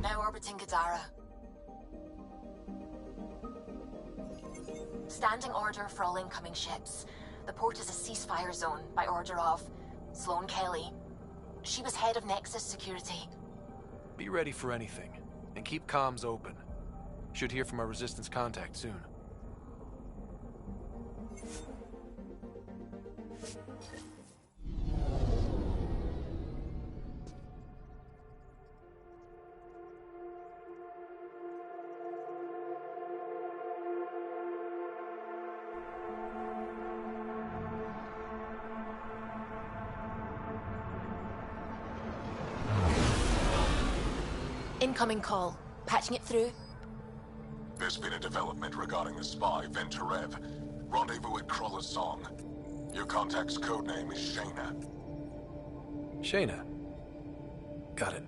Now orbiting Gadara. Standing order for all incoming ships. The port is a ceasefire zone by order of Sloane Kelly. She was head of Nexus Security. Be ready for anything, and keep comms open. Should hear from our Resistance contact soon. Incoming call. Patching it through. There's been a development regarding the spy, Venturev. Rendezvous at Crawler's Song. Your contact's codename is Shayna. Shayna. Got it.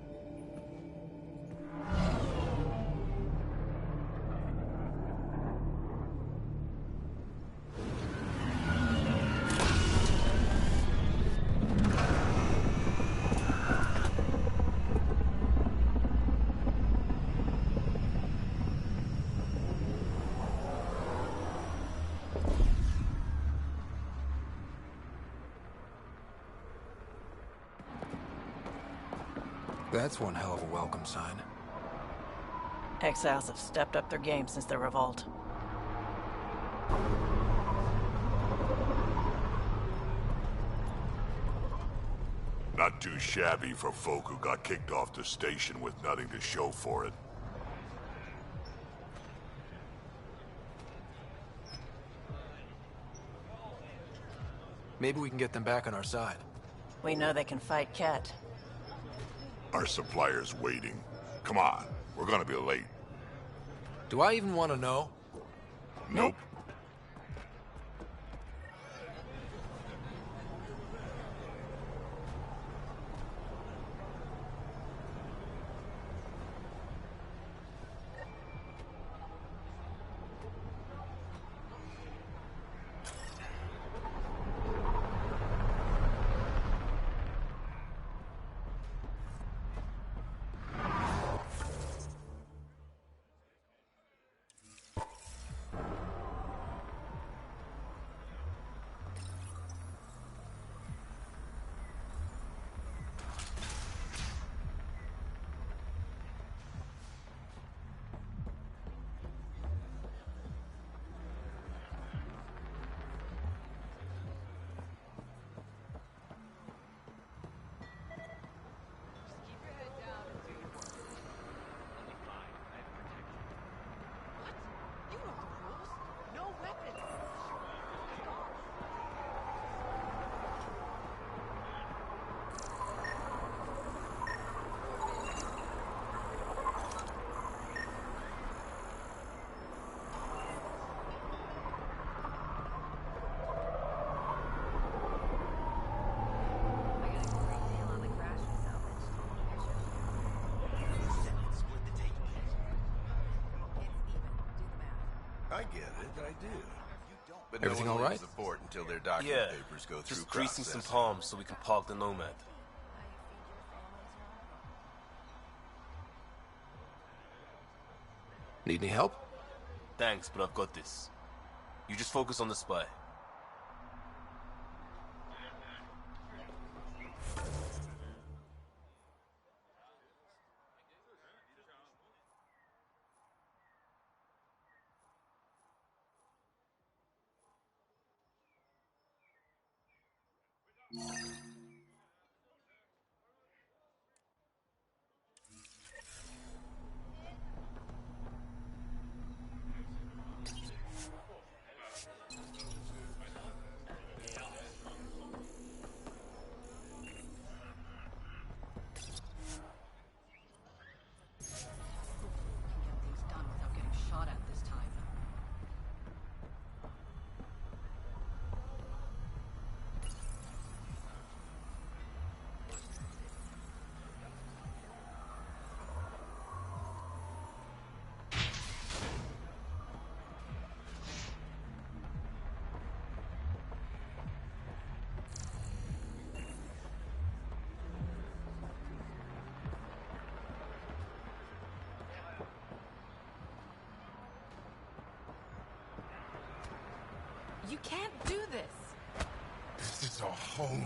That's one hell of a welcome sign. Exiles have stepped up their game since the revolt. Not too shabby for folk who got kicked off the station with nothing to show for it. Maybe we can get them back on our side. We know they can fight Ket. Our supplier's waiting. Come on, we're gonna be late. Do I even want to know? Nope. I get it, I do. But Everything no one all leaves right? the port until their document Yeah, papers go through just greasing some processing. palms so we can park the Nomad. Need any help? Thanks, but I've got this. You just focus on the spy. You can't do this. This is a home.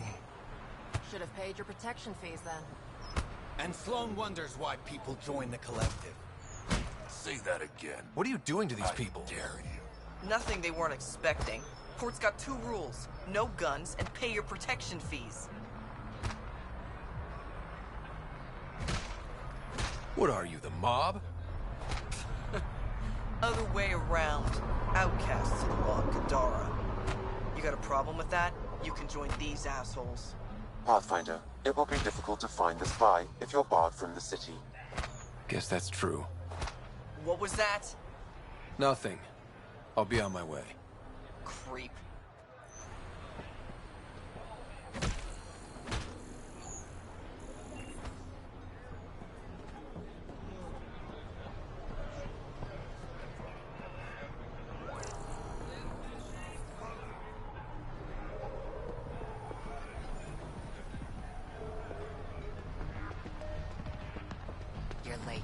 Should have paid your protection fees then. And Sloan wonders why people join the collective. Say that again. What are you doing to these people? Dare you? Nothing they weren't expecting. Port's got 2 rules. No guns, and pay your protection fees. What are you, the mob? Other way around. Outcasts of the law of Kadara. You got a problem with that? You can join these assholes. Pathfinder, it will be difficult to find the spy if you're barred from the city. Guess that's true. What was that? Nothing. I'll be on my way. Creep. You're late.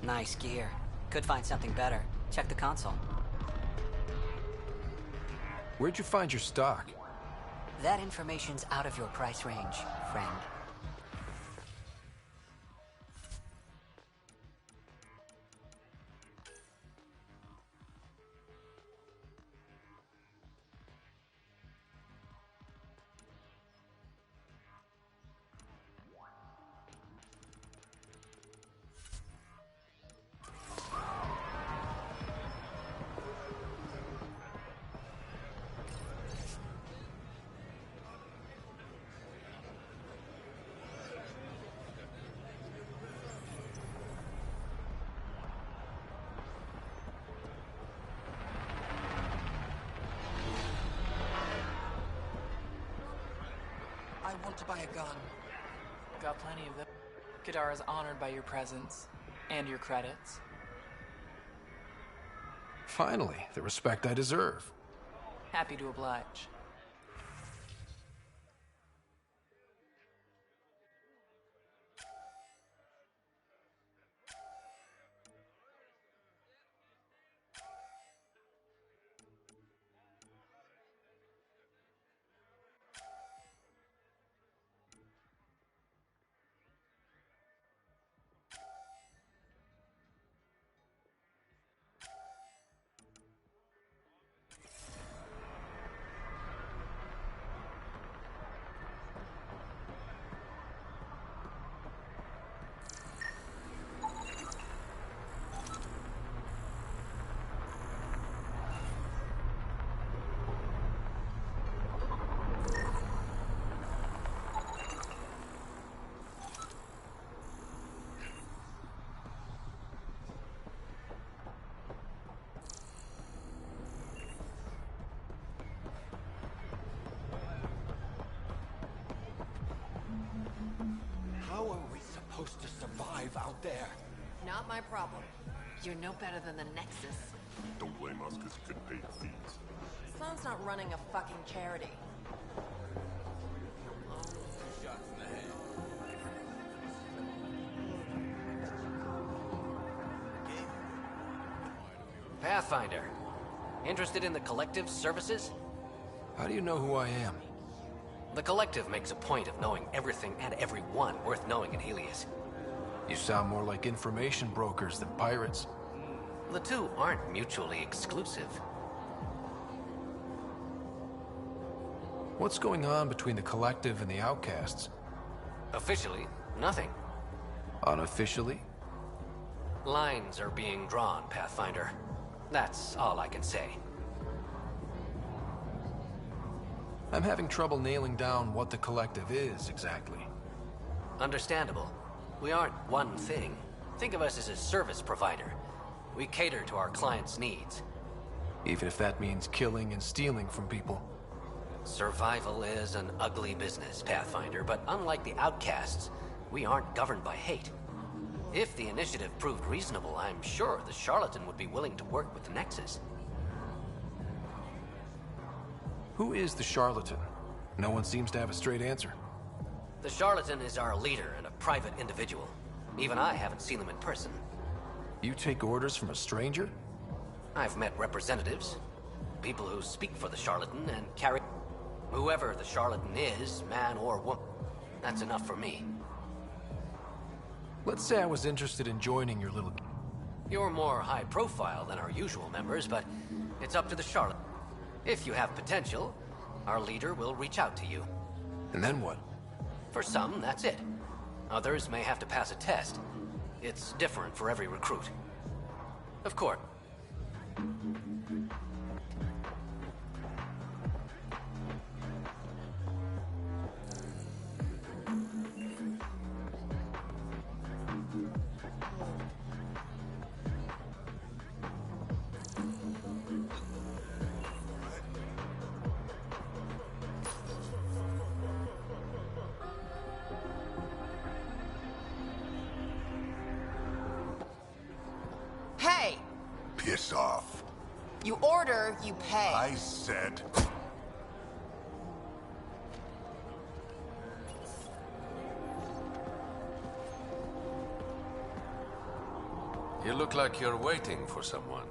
Nice gear. Could find something better. Check the console. Where'd you find your stock? That information's out of your price range, friend. I want to buy a gun. Got plenty of them. Kadara's honored by your presence and your credits. Finally, the respect I deserve. Happy to oblige. How are we supposed to survive out there? Not my problem. You're no better than the Nexus. Don't blame us because you couldn't pay the fees. Sloan's not running a fucking charity. Pathfinder. Interested in the Collective's services? How do you know who I am? The Collective makes a point of knowing everything and everyone worth knowing in Helios. You sound more like information brokers than pirates. The two aren't mutually exclusive. What's going on between the Collective and the Outcasts? Officially, nothing. Unofficially? Lines are being drawn, Pathfinder. That's all I can say. I'm having trouble nailing down what the Collective is, exactly. Understandable. We aren't one thing. Think of us as a service provider. We cater to our clients' needs. Even if that means killing and stealing from people. Survival is an ugly business, Pathfinder, but unlike the Outcasts, we aren't governed by hate. If the initiative proved reasonable, I'm sure the Charlatan would be willing to work with the Nexus. Who is the Charlatan? No one seems to have a straight answer. The Charlatan is our leader and a private individual. Even I haven't seen them in person. You take orders from a stranger? I've met representatives. People who speak for the Charlatan and carry... Whoever the Charlatan is, man or woman, that's enough for me. Let's say I was interested in joining your little... You're more high profile than our usual members, but it's up to the Charlatan. If you have potential, our leader will reach out to you. And then what? For some, that's it. Others may have to pass a test. It's different for every recruit. Of course. Hey! Piss off. You order, you pay. I said... You look like you're waiting for someone.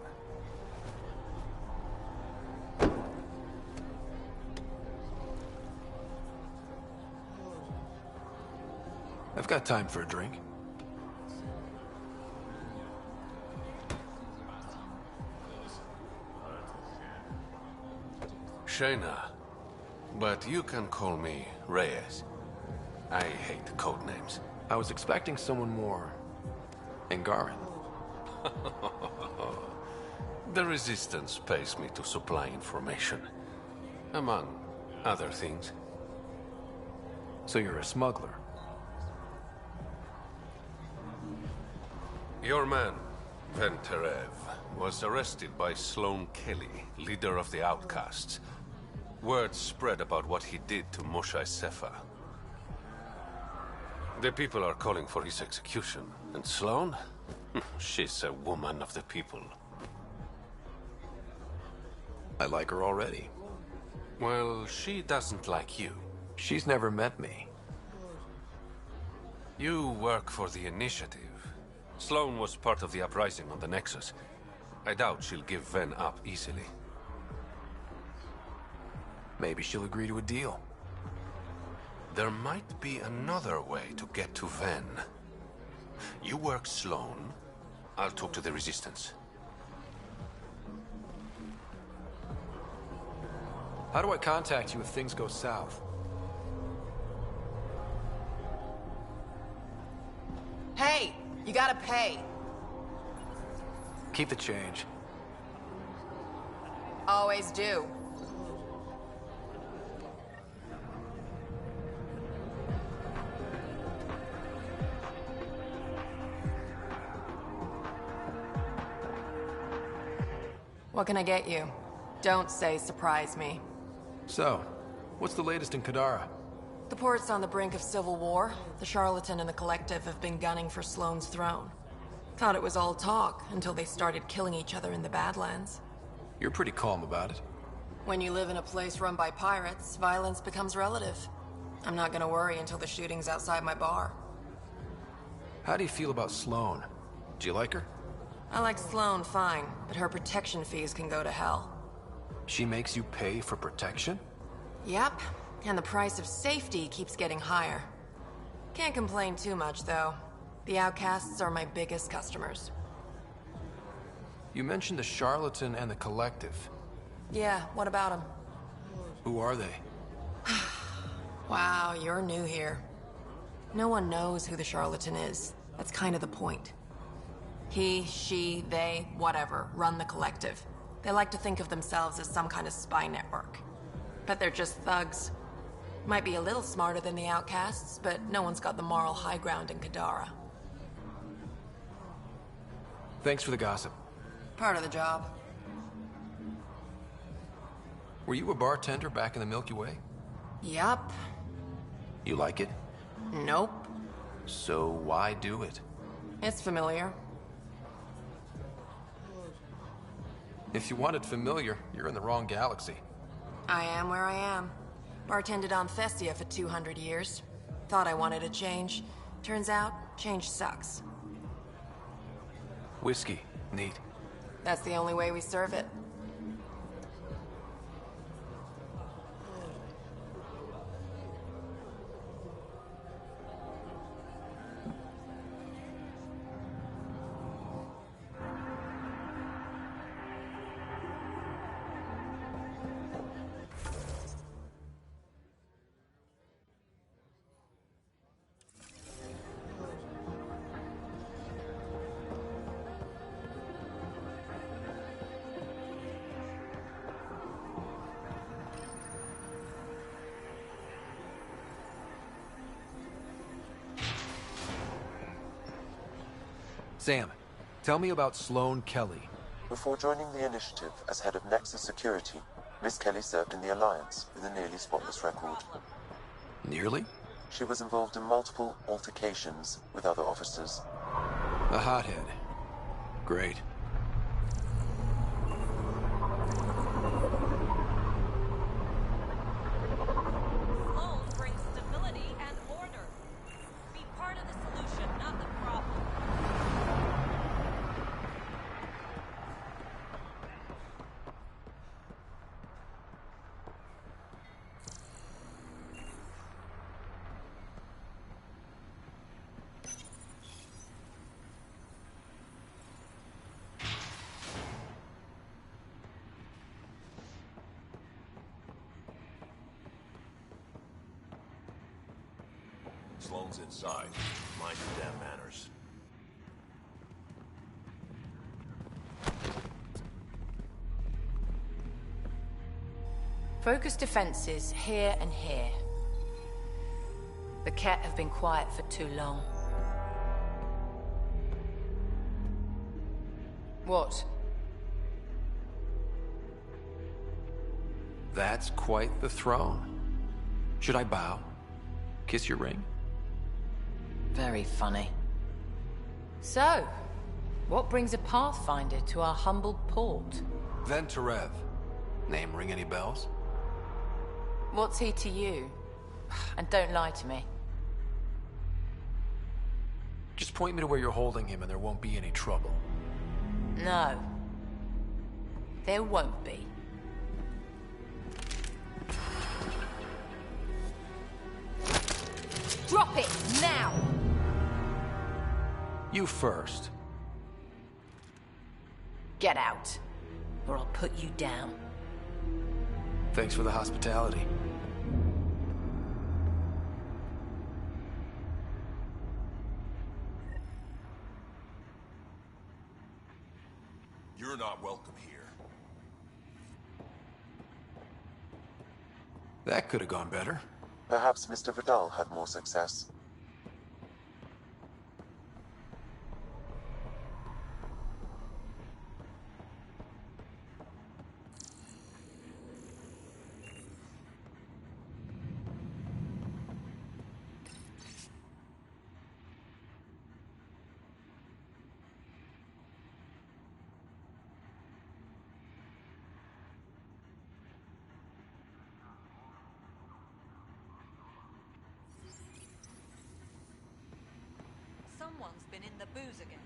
I've got time for a drink. Shayna, but you can call me Reyes. I hate code names. I was expecting someone more... Angaran. The Resistance pays me to supply information, among other things. So you're a smuggler? Your man, Venterev, was arrested by Sloan Kelly, leader of the Outcasts. Word spread about what he did to Moshae Sefa. The people are calling for his execution. And Sloan? She's a woman of the people. I like her already. Well, she doesn't like you. She's never met me. You work for the Initiative. Sloan was part of the uprising on the Nexus. I doubt she'll give Ven up easily. Maybe she'll agree to a deal. There might be another way to get to Ven. You work Sloan, I'll talk to the Resistance. How do I contact you if things go south? Hey! You gotta pay. Keep the change. Always do. What can I get you? Don't say surprise me. So, what's the latest in Kadara? The port's on the brink of civil war. The Charlatan and the Collective have been gunning for Sloane's throne. Thought it was all talk until they started killing each other in the Badlands. You're pretty calm about it. When you live in a place run by pirates, violence becomes relative. I'm not gonna worry until the shooting's outside my bar. How do you feel about Sloane? Do you like her? I like Sloane fine, but her protection fees can go to hell. She makes you pay for protection? Yep, and the price of safety keeps getting higher. Can't complain too much, though. The outcasts are my biggest customers. You mentioned the Charlatan and the Collective. Yeah, what about them? Who are they? Wow, you're new here. No one knows who the Charlatan is. That's kind of the point. He, she, they, whatever, run the Collective. They like to think of themselves as some kind of spy network. But they're just thugs. Might be a little smarter than the outcasts, but no one's got the moral high ground in Kadara. Thanks for the gossip. Part of the job. Were you a bartender back in the Milky Way? Yup. You like it? Nope. So why do it? It's familiar. If you wanted familiar, you're in the wrong galaxy. I am where I am. Bartended on Thestia for 200 years. Thought I wanted a change. Turns out, change sucks. Whiskey. Neat. That's the only way we serve it. Sam, tell me about Sloane Kelly. Before joining the initiative as head of Nexus Security, Miss Kelly served in the Alliance with a nearly spotless record. Nearly? She was involved in multiple altercations with other officers. A hothead. Great. Sloane brings stability and order. Be part of the solution, not the problem. Sloane's inside. Mind your damn manners. Focus defenses here and here. The Ket have been quiet for too long. What? That's quite the throne. Should I bow? Kiss your ring? Very funny. So, what brings a Pathfinder to our humble port? Venturev. Name ring any bells? What's he to you? And don't lie to me. Just point me to where you're holding him and there won't be any trouble. No. There won't be. Drop it, now! You first. Get out, or I'll put you down. Thanks for the hospitality. You're not welcome here. That could have gone better. Perhaps Mr. Vidal had more success. Someone's been in the booze again.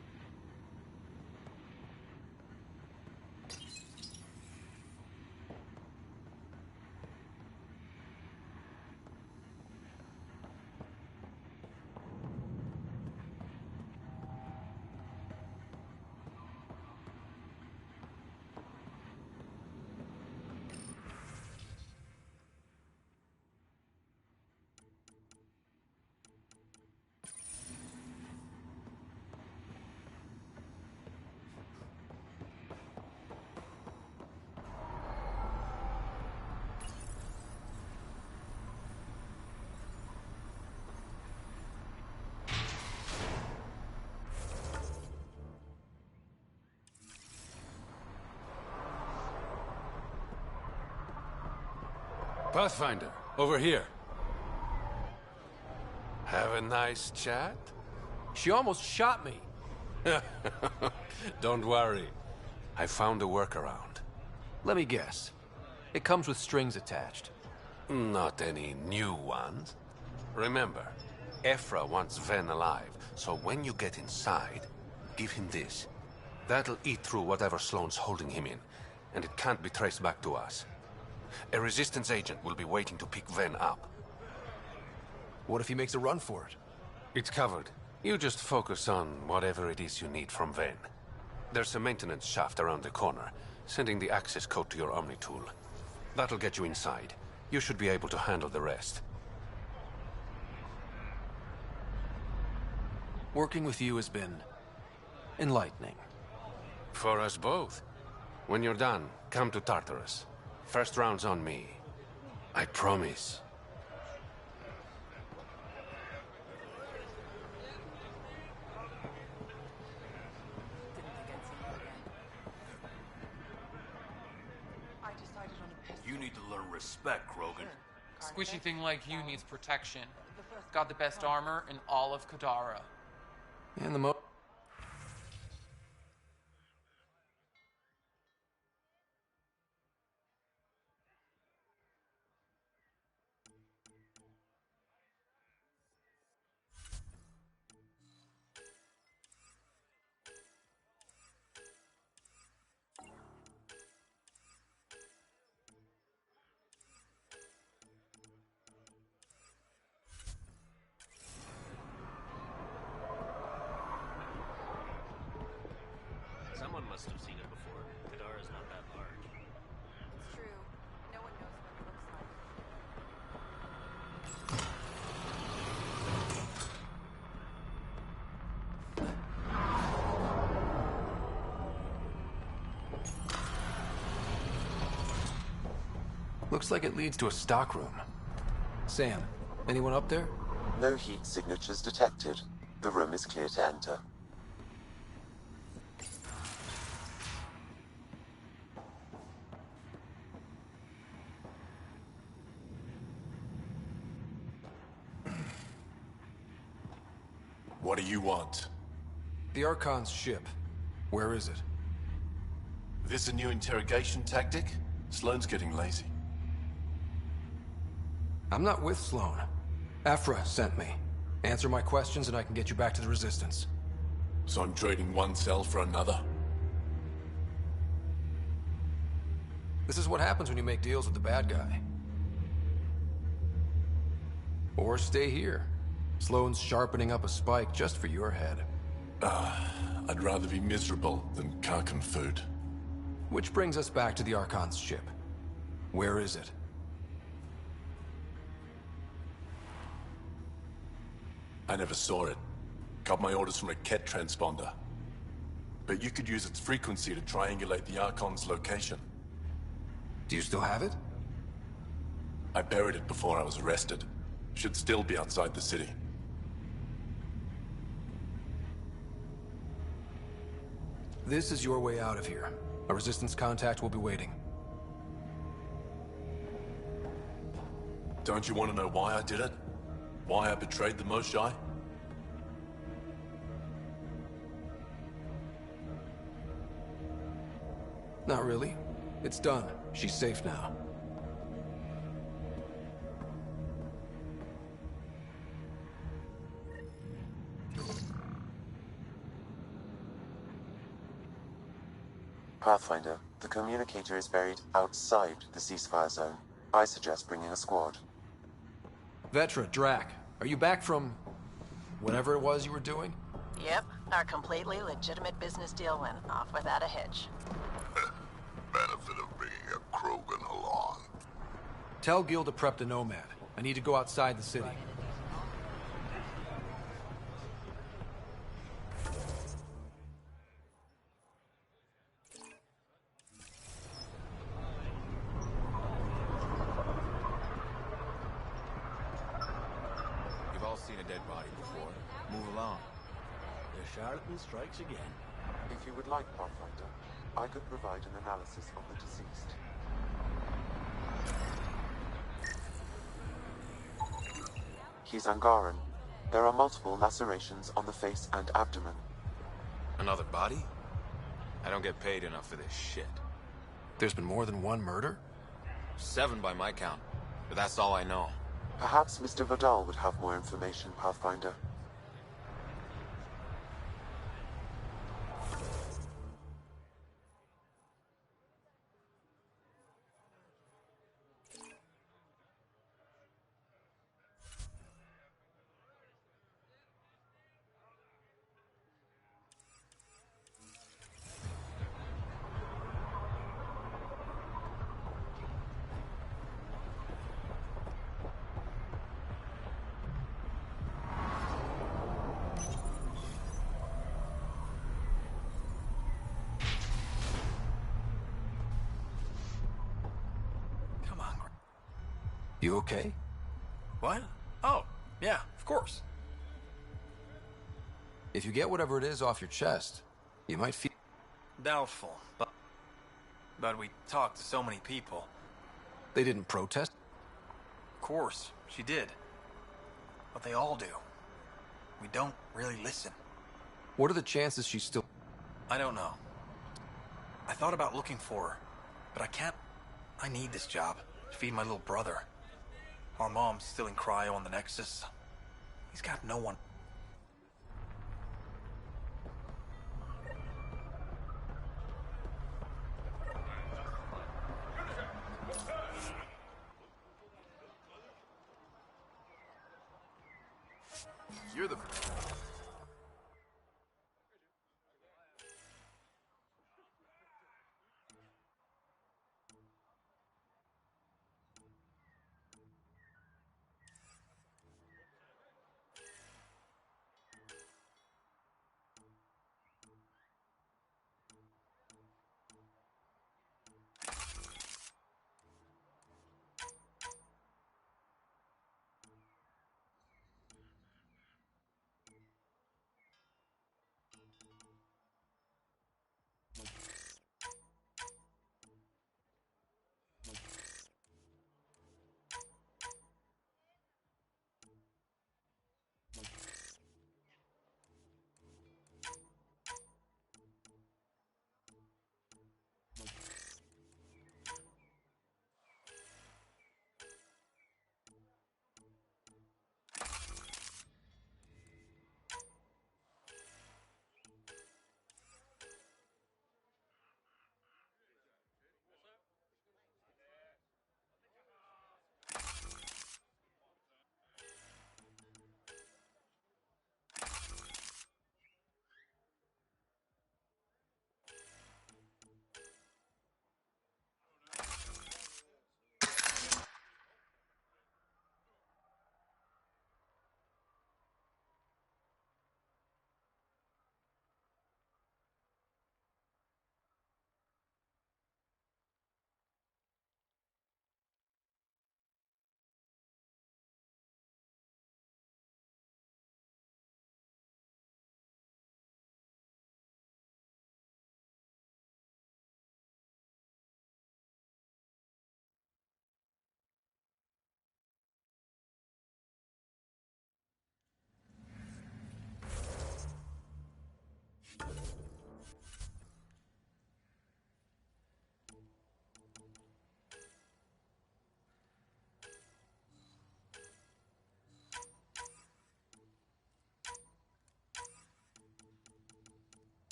Pathfinder, over here. Have a nice chat? She almost shot me. Don't worry. I found a workaround. Let me guess. It comes with strings attached. Not any new ones. Remember, Ephra wants Ven alive, so when you get inside, give him this. That'll eat through whatever Sloane's holding him in, and it can't be traced back to us. A Resistance agent will be waiting to pick Ven up. What if he makes a run for it? It's covered. You just focus on whatever it is you need from Ven. There's a maintenance shaft around the corner, sending the access code to your Omni tool. That'll get you inside. You should be able to handle the rest. Working with you has been enlightening. For us both. When you're done, come to Tartarus. First round's on me. I promise. You need to learn respect, Krogan. Squishy thing like you needs protection. Got the best armor in all of Kadara. And the Someone must have seen it before. Kadara's not that large. It's true. No one knows what it looks like. Looks like it leads to a stockroom. Sam, anyone up there? No heat signatures detected. The room is clear to enter. What do you want? The Archon's ship. Where is it? This a new interrogation tactic? Sloane's getting lazy. I'm not with Sloane. Ephra sent me. Answer my questions and I can get you back to the Resistance. So I'm trading one cell for another? This is what happens when you make deals with the bad guy. Or stay here. Sloane's sharpening up a spike just for your head. I'd rather be miserable than Karkan food. Which brings us back to the Archon's ship. Where is it? I never saw it. Got my orders from a Ket transponder. But you could use its frequency to triangulate the Archon's location. Do you still have it? I buried it before I was arrested. Should still be outside the city. This is your way out of here. A Resistance contact will be waiting. Don't you want to know why I did it? Why I betrayed the Moshae? Not really. It's done. She's safe now. Pathfinder, the communicator is buried outside the ceasefire zone. I suggest bringing a squad. Vetra, Drac, are you back from whatever it was you were doing? Yep, our completely legitimate business deal went off without a hitch. Benefit of bringing a Krogan along. Tell Gil to prep the Nomad. I need to go outside the city. You've all seen a dead body before. Move along. The charlatan strikes again. If you would like, Pathfinder, I could provide an analysis of the deceased. He's Angaran. There are multiple lacerations on the face and abdomen. Another body? I don't get paid enough for this shit. There's been more than one murder? 7 by my count, but that's all I know. Perhaps Mr. Vidal would have more information, Pathfinder. You okay? What? Oh, yeah, of course. If you get whatever it is off your chest, you might feel... Doubtful, but we talked to so many people. They didn't protest? Of course, she did. But they all do. We don't really listen. What are the chances she's still... I don't know. I thought about looking for her, but I can't. I need this job to feed my little brother. Our mom's still in cryo on the Nexus. He's got no one. You're the...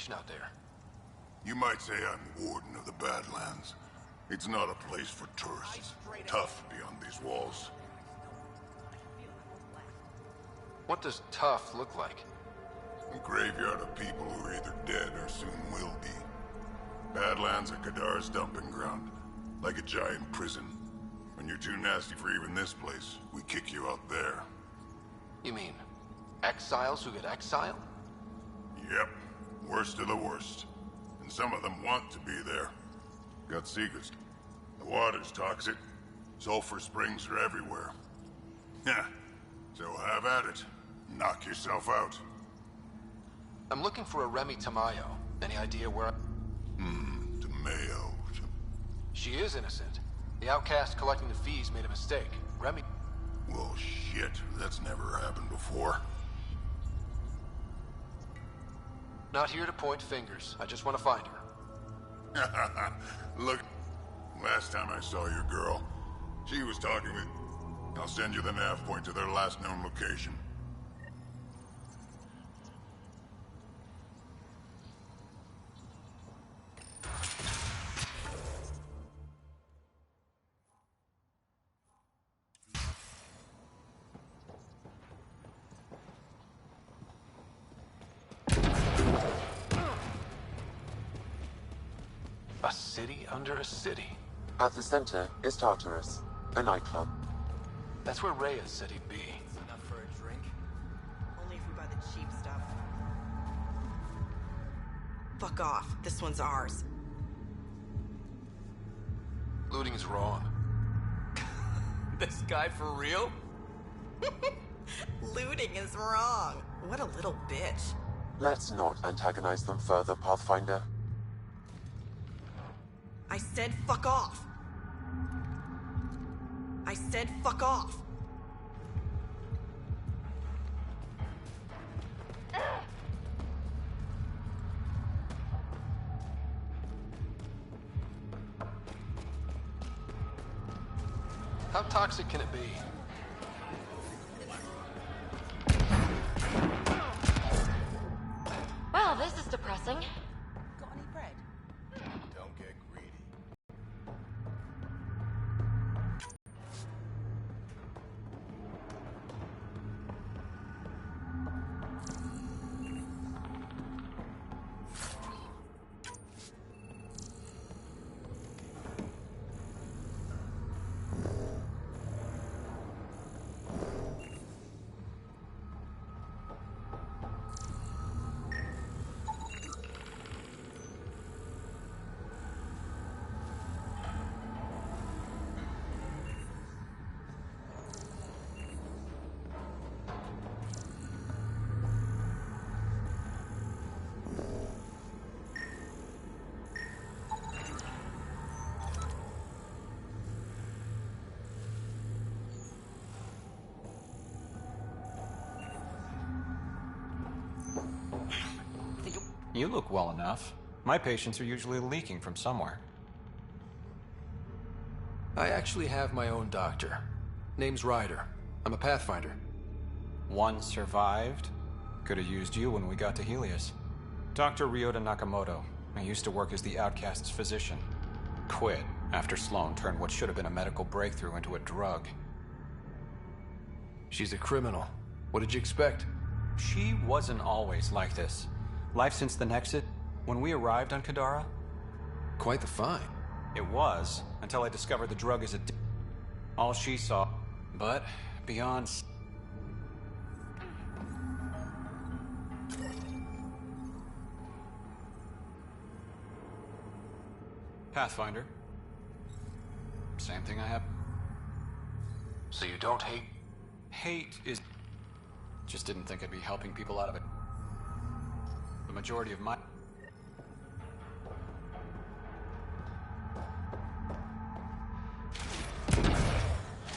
situation out there? You might say I'm warden of the Badlands. It's not a place for tourists. Tough beyond these walls. What does tough look like? A graveyard of people who are either dead or soon will be. Badlands are Kadar's dumping ground. Like a giant prison. When you're too nasty for even this place, we kick you out there. You mean exiles who get exiled? Yep. Worst of the worst. And some of them want to be there. Got secrets. The water's toxic. Sulfur springs are everywhere. Yeah. So have at it. Knock yourself out. I'm looking for a Remy Tamayo. Any idea where... Tamayo. She is innocent. The outcast collecting the fees made a mistake. Remy... Well, shit. That's never happened before. Not here to point fingers. I just want to find her. Look, last time I saw your girl, she was talking with... I'll send you the nav point to their last known location. A city under a city. At the center is Tartarus, a nightclub. That's where Rhea said he'd be. It's enough for a drink. Only if we buy the cheap stuff. Fuck off. This one's ours. Looting is wrong. This guy for real? Looting is wrong. What a little bitch. Let's not antagonize them further, Pathfinder. I said fuck off. I said fuck off. How toxic can it be? Well, this is depressing. Got any bread? Don't get greedy. You look well enough. My patients are usually leaking from somewhere. I actually have my own doctor. Name's Ryder. I'm a Pathfinder. One survived. Could have used you when we got to Helios. Dr. Ryota Nakamoto. I used to work as the Outcast's physician. Quit after Sloane turned what should have been a medical breakthrough into a drug. She's a criminal. What did you expect? She wasn't always like this. Life since the Nexus, when we arrived on Kadara? Quite the find. It was, until I discovered the drug is all she saw. But, beyond... Pathfinder. Same thing I have. So you don't hate? Hate is... Just didn't think I'd be helping people out of it. The majority of my...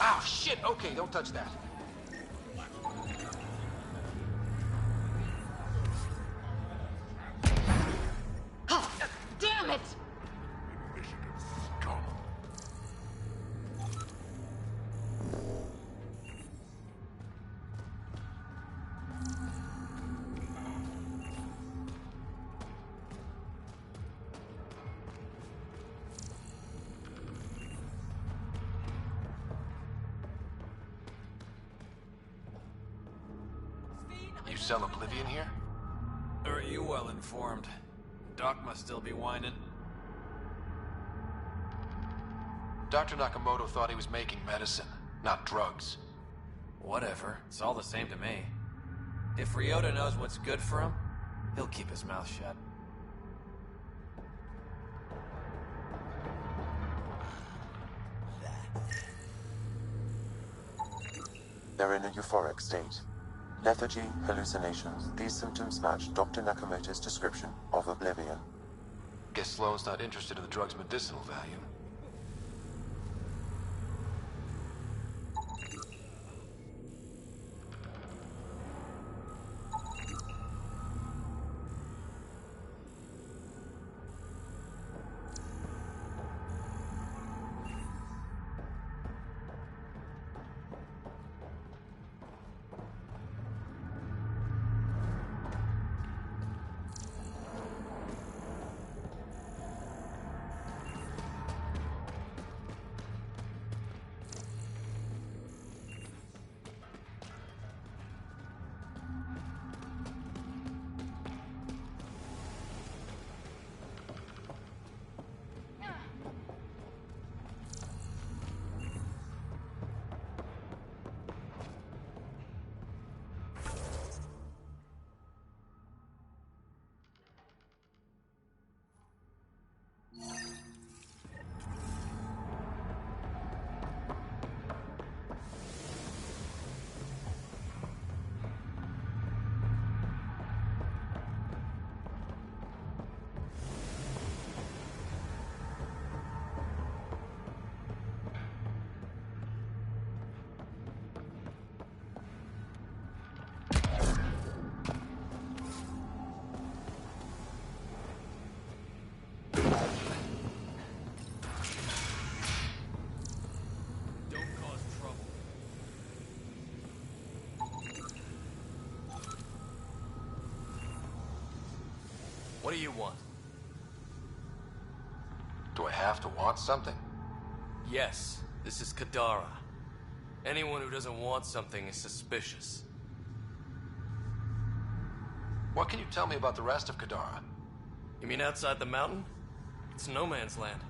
Ow, shit! Okay, don't touch that. Oh, damn it! You sell Oblivion here? Or are you well informed? Doc must still be whining. Dr. Nakamoto thought he was making medicine, not drugs. Whatever. It's all the same to me. If Ryota knows what's good for him, he'll keep his mouth shut. They're in a euphoric state. Lethargy, hallucinations, these symptoms match Dr. Nakamoto's description of Oblivion. Guess Sloane's not interested in the drug's medicinal value. What do you want? Do I have to want something? Yes, this is Kadara. Anyone who doesn't want something is suspicious. What can you tell me about the rest of Kadara? You mean outside the mountain? It's no man's land.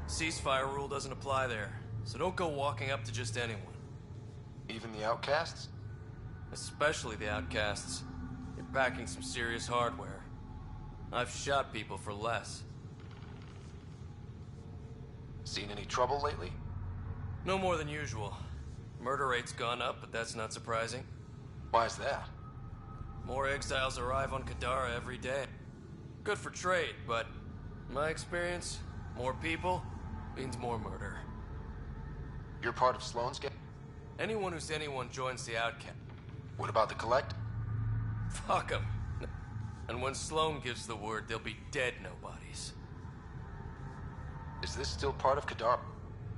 Ceasefire rule doesn't apply there, so don't go walking up to just anyone. Even the outcasts? Especially the outcasts. You're packing some serious hardware. I've shot people for less. Seen any trouble lately? No more than usual. Murder rate's gone up, but that's not surprising. Why's that? More exiles arrive on Kadara every day. Good for trade, but in my experience, more people means more murder. You're part of Sloane's gang? Anyone who's anyone joins the outcast. What about the Collect? Fuck 'em. And when Sloane gives the word, they'll be dead nobodies. Is this still part of Kadara?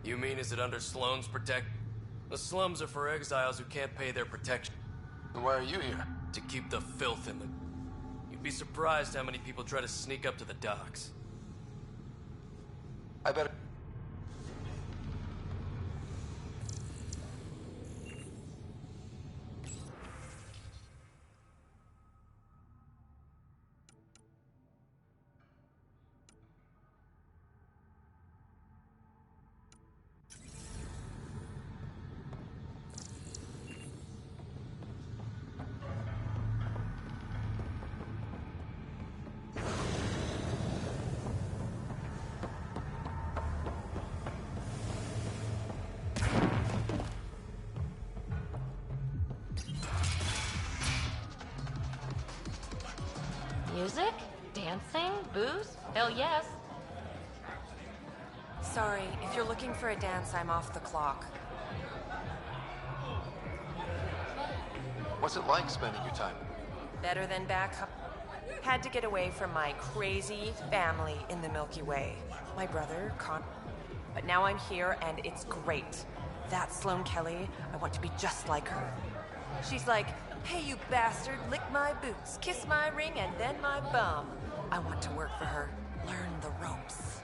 You mean is it under Sloane's protect? The slums are for exiles who can't pay their protection. Then why are you here? To keep the filth in the... You'd be surprised how many people try to sneak up to the docks. I better... Music? Dancing? Booze? Hell yes. Sorry, if you're looking for a dance, I'm off the clock. What's it like spending your time? Better than back home. Had to get away from my crazy family in the Milky Way. My brother, But now I'm here and it's great. That Sloane Kelly, I want to be just like her. She's like, hey, you bastard, lick my boots, kiss my ring, and then my bum. I want to work for her, learn the ropes.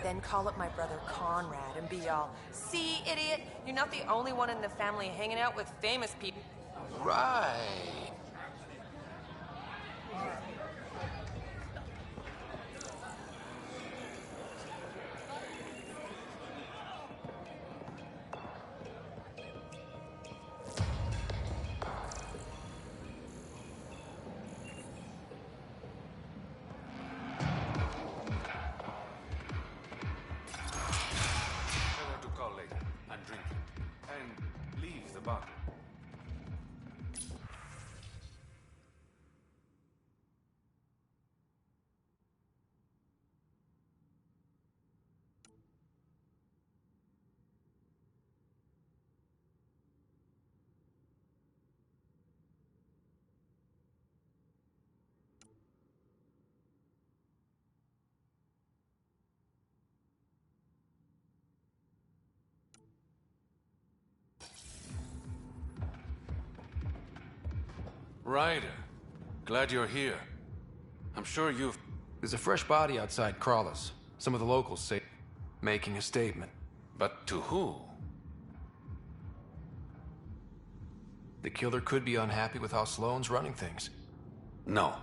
Then call up my brother Conrad and be all, see, idiot, you're not the only one in the family hanging out with famous people. Right. Tell her to call later and drink it. And leave the bottle. Ryder, glad you're here. I'm sure you've... There's a fresh body outside Crawlers. Some of the locals say... making a statement. But to who? The killer could be unhappy with how Sloane's running things. No.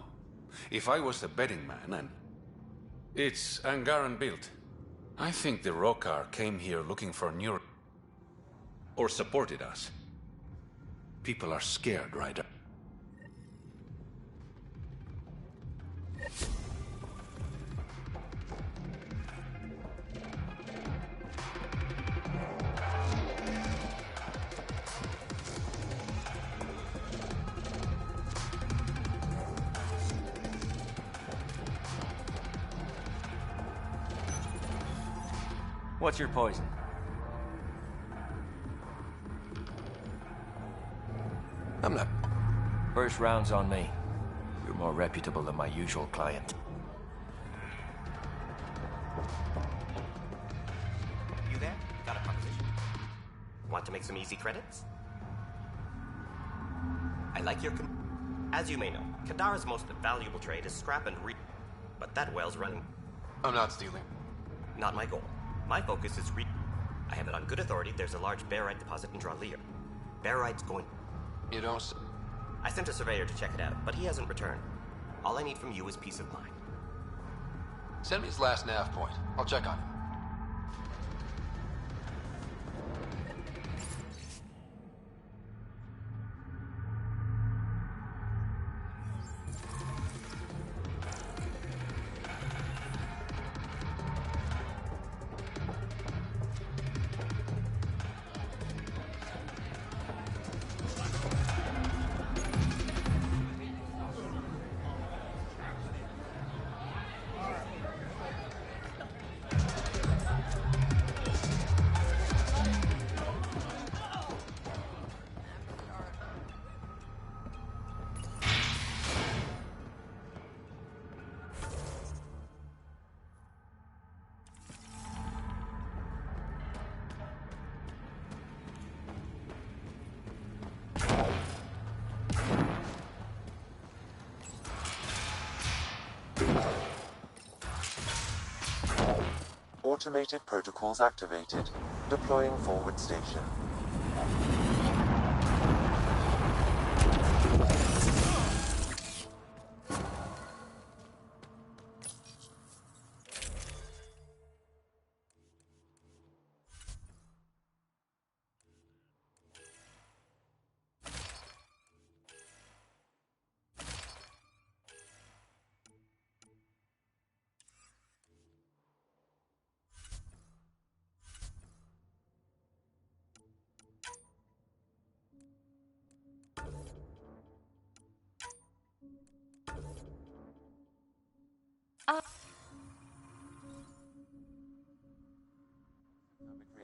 If I was the betting man, and... It's Angaran built. I think the Rokar came here looking for new... or supported us. People are scared, Ryder. What's your poison? I'm not... First round's on me. You're more reputable than my usual client. You there? Got a proposition. Want to make some easy credits? I like your As you may know, Kadara's most valuable trade is scrap and but that well's running. I'm not stealing. Not my goal. My focus is I have it on good authority there's a large barite deposit in Dralier. Barite's going... You don't... I sent a surveyor to check it out, but he hasn't returned. All I need from you is peace of mind. Send me his last nav point. I'll check on him. Automated protocols activated. Deploying forward station.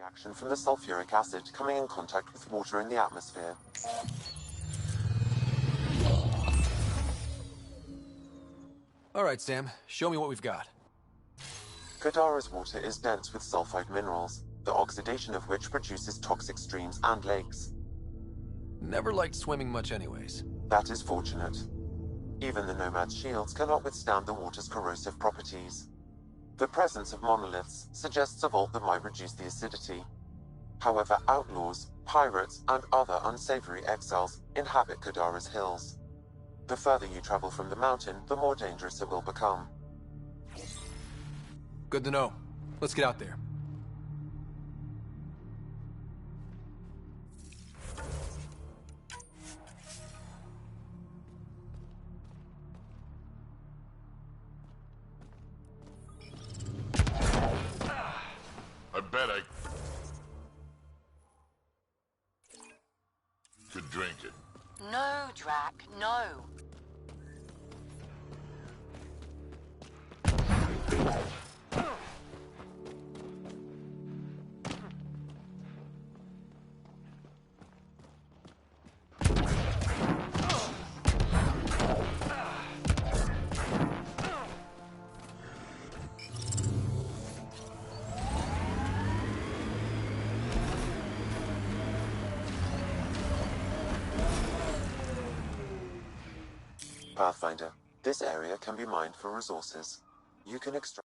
Reaction from the sulfuric acid coming in contact with water in the atmosphere. All right, Sam. Show me what we've got. Kadara's water is dense with sulfide minerals, the oxidation of which produces toxic streams and lakes. Never liked swimming much anyways. That is fortunate. Even the Nomad's shields cannot withstand the water's corrosive properties. The presence of monoliths suggests a vault that might reduce the acidity. However, outlaws, pirates, and other unsavory exiles inhabit Kadara's hills. The further you travel from the mountain, the more dangerous it will become. Good to know. Let's get out there. I bet I could drink it. No, Drac, no. Pathfinder, this area can be mined for resources. You can extract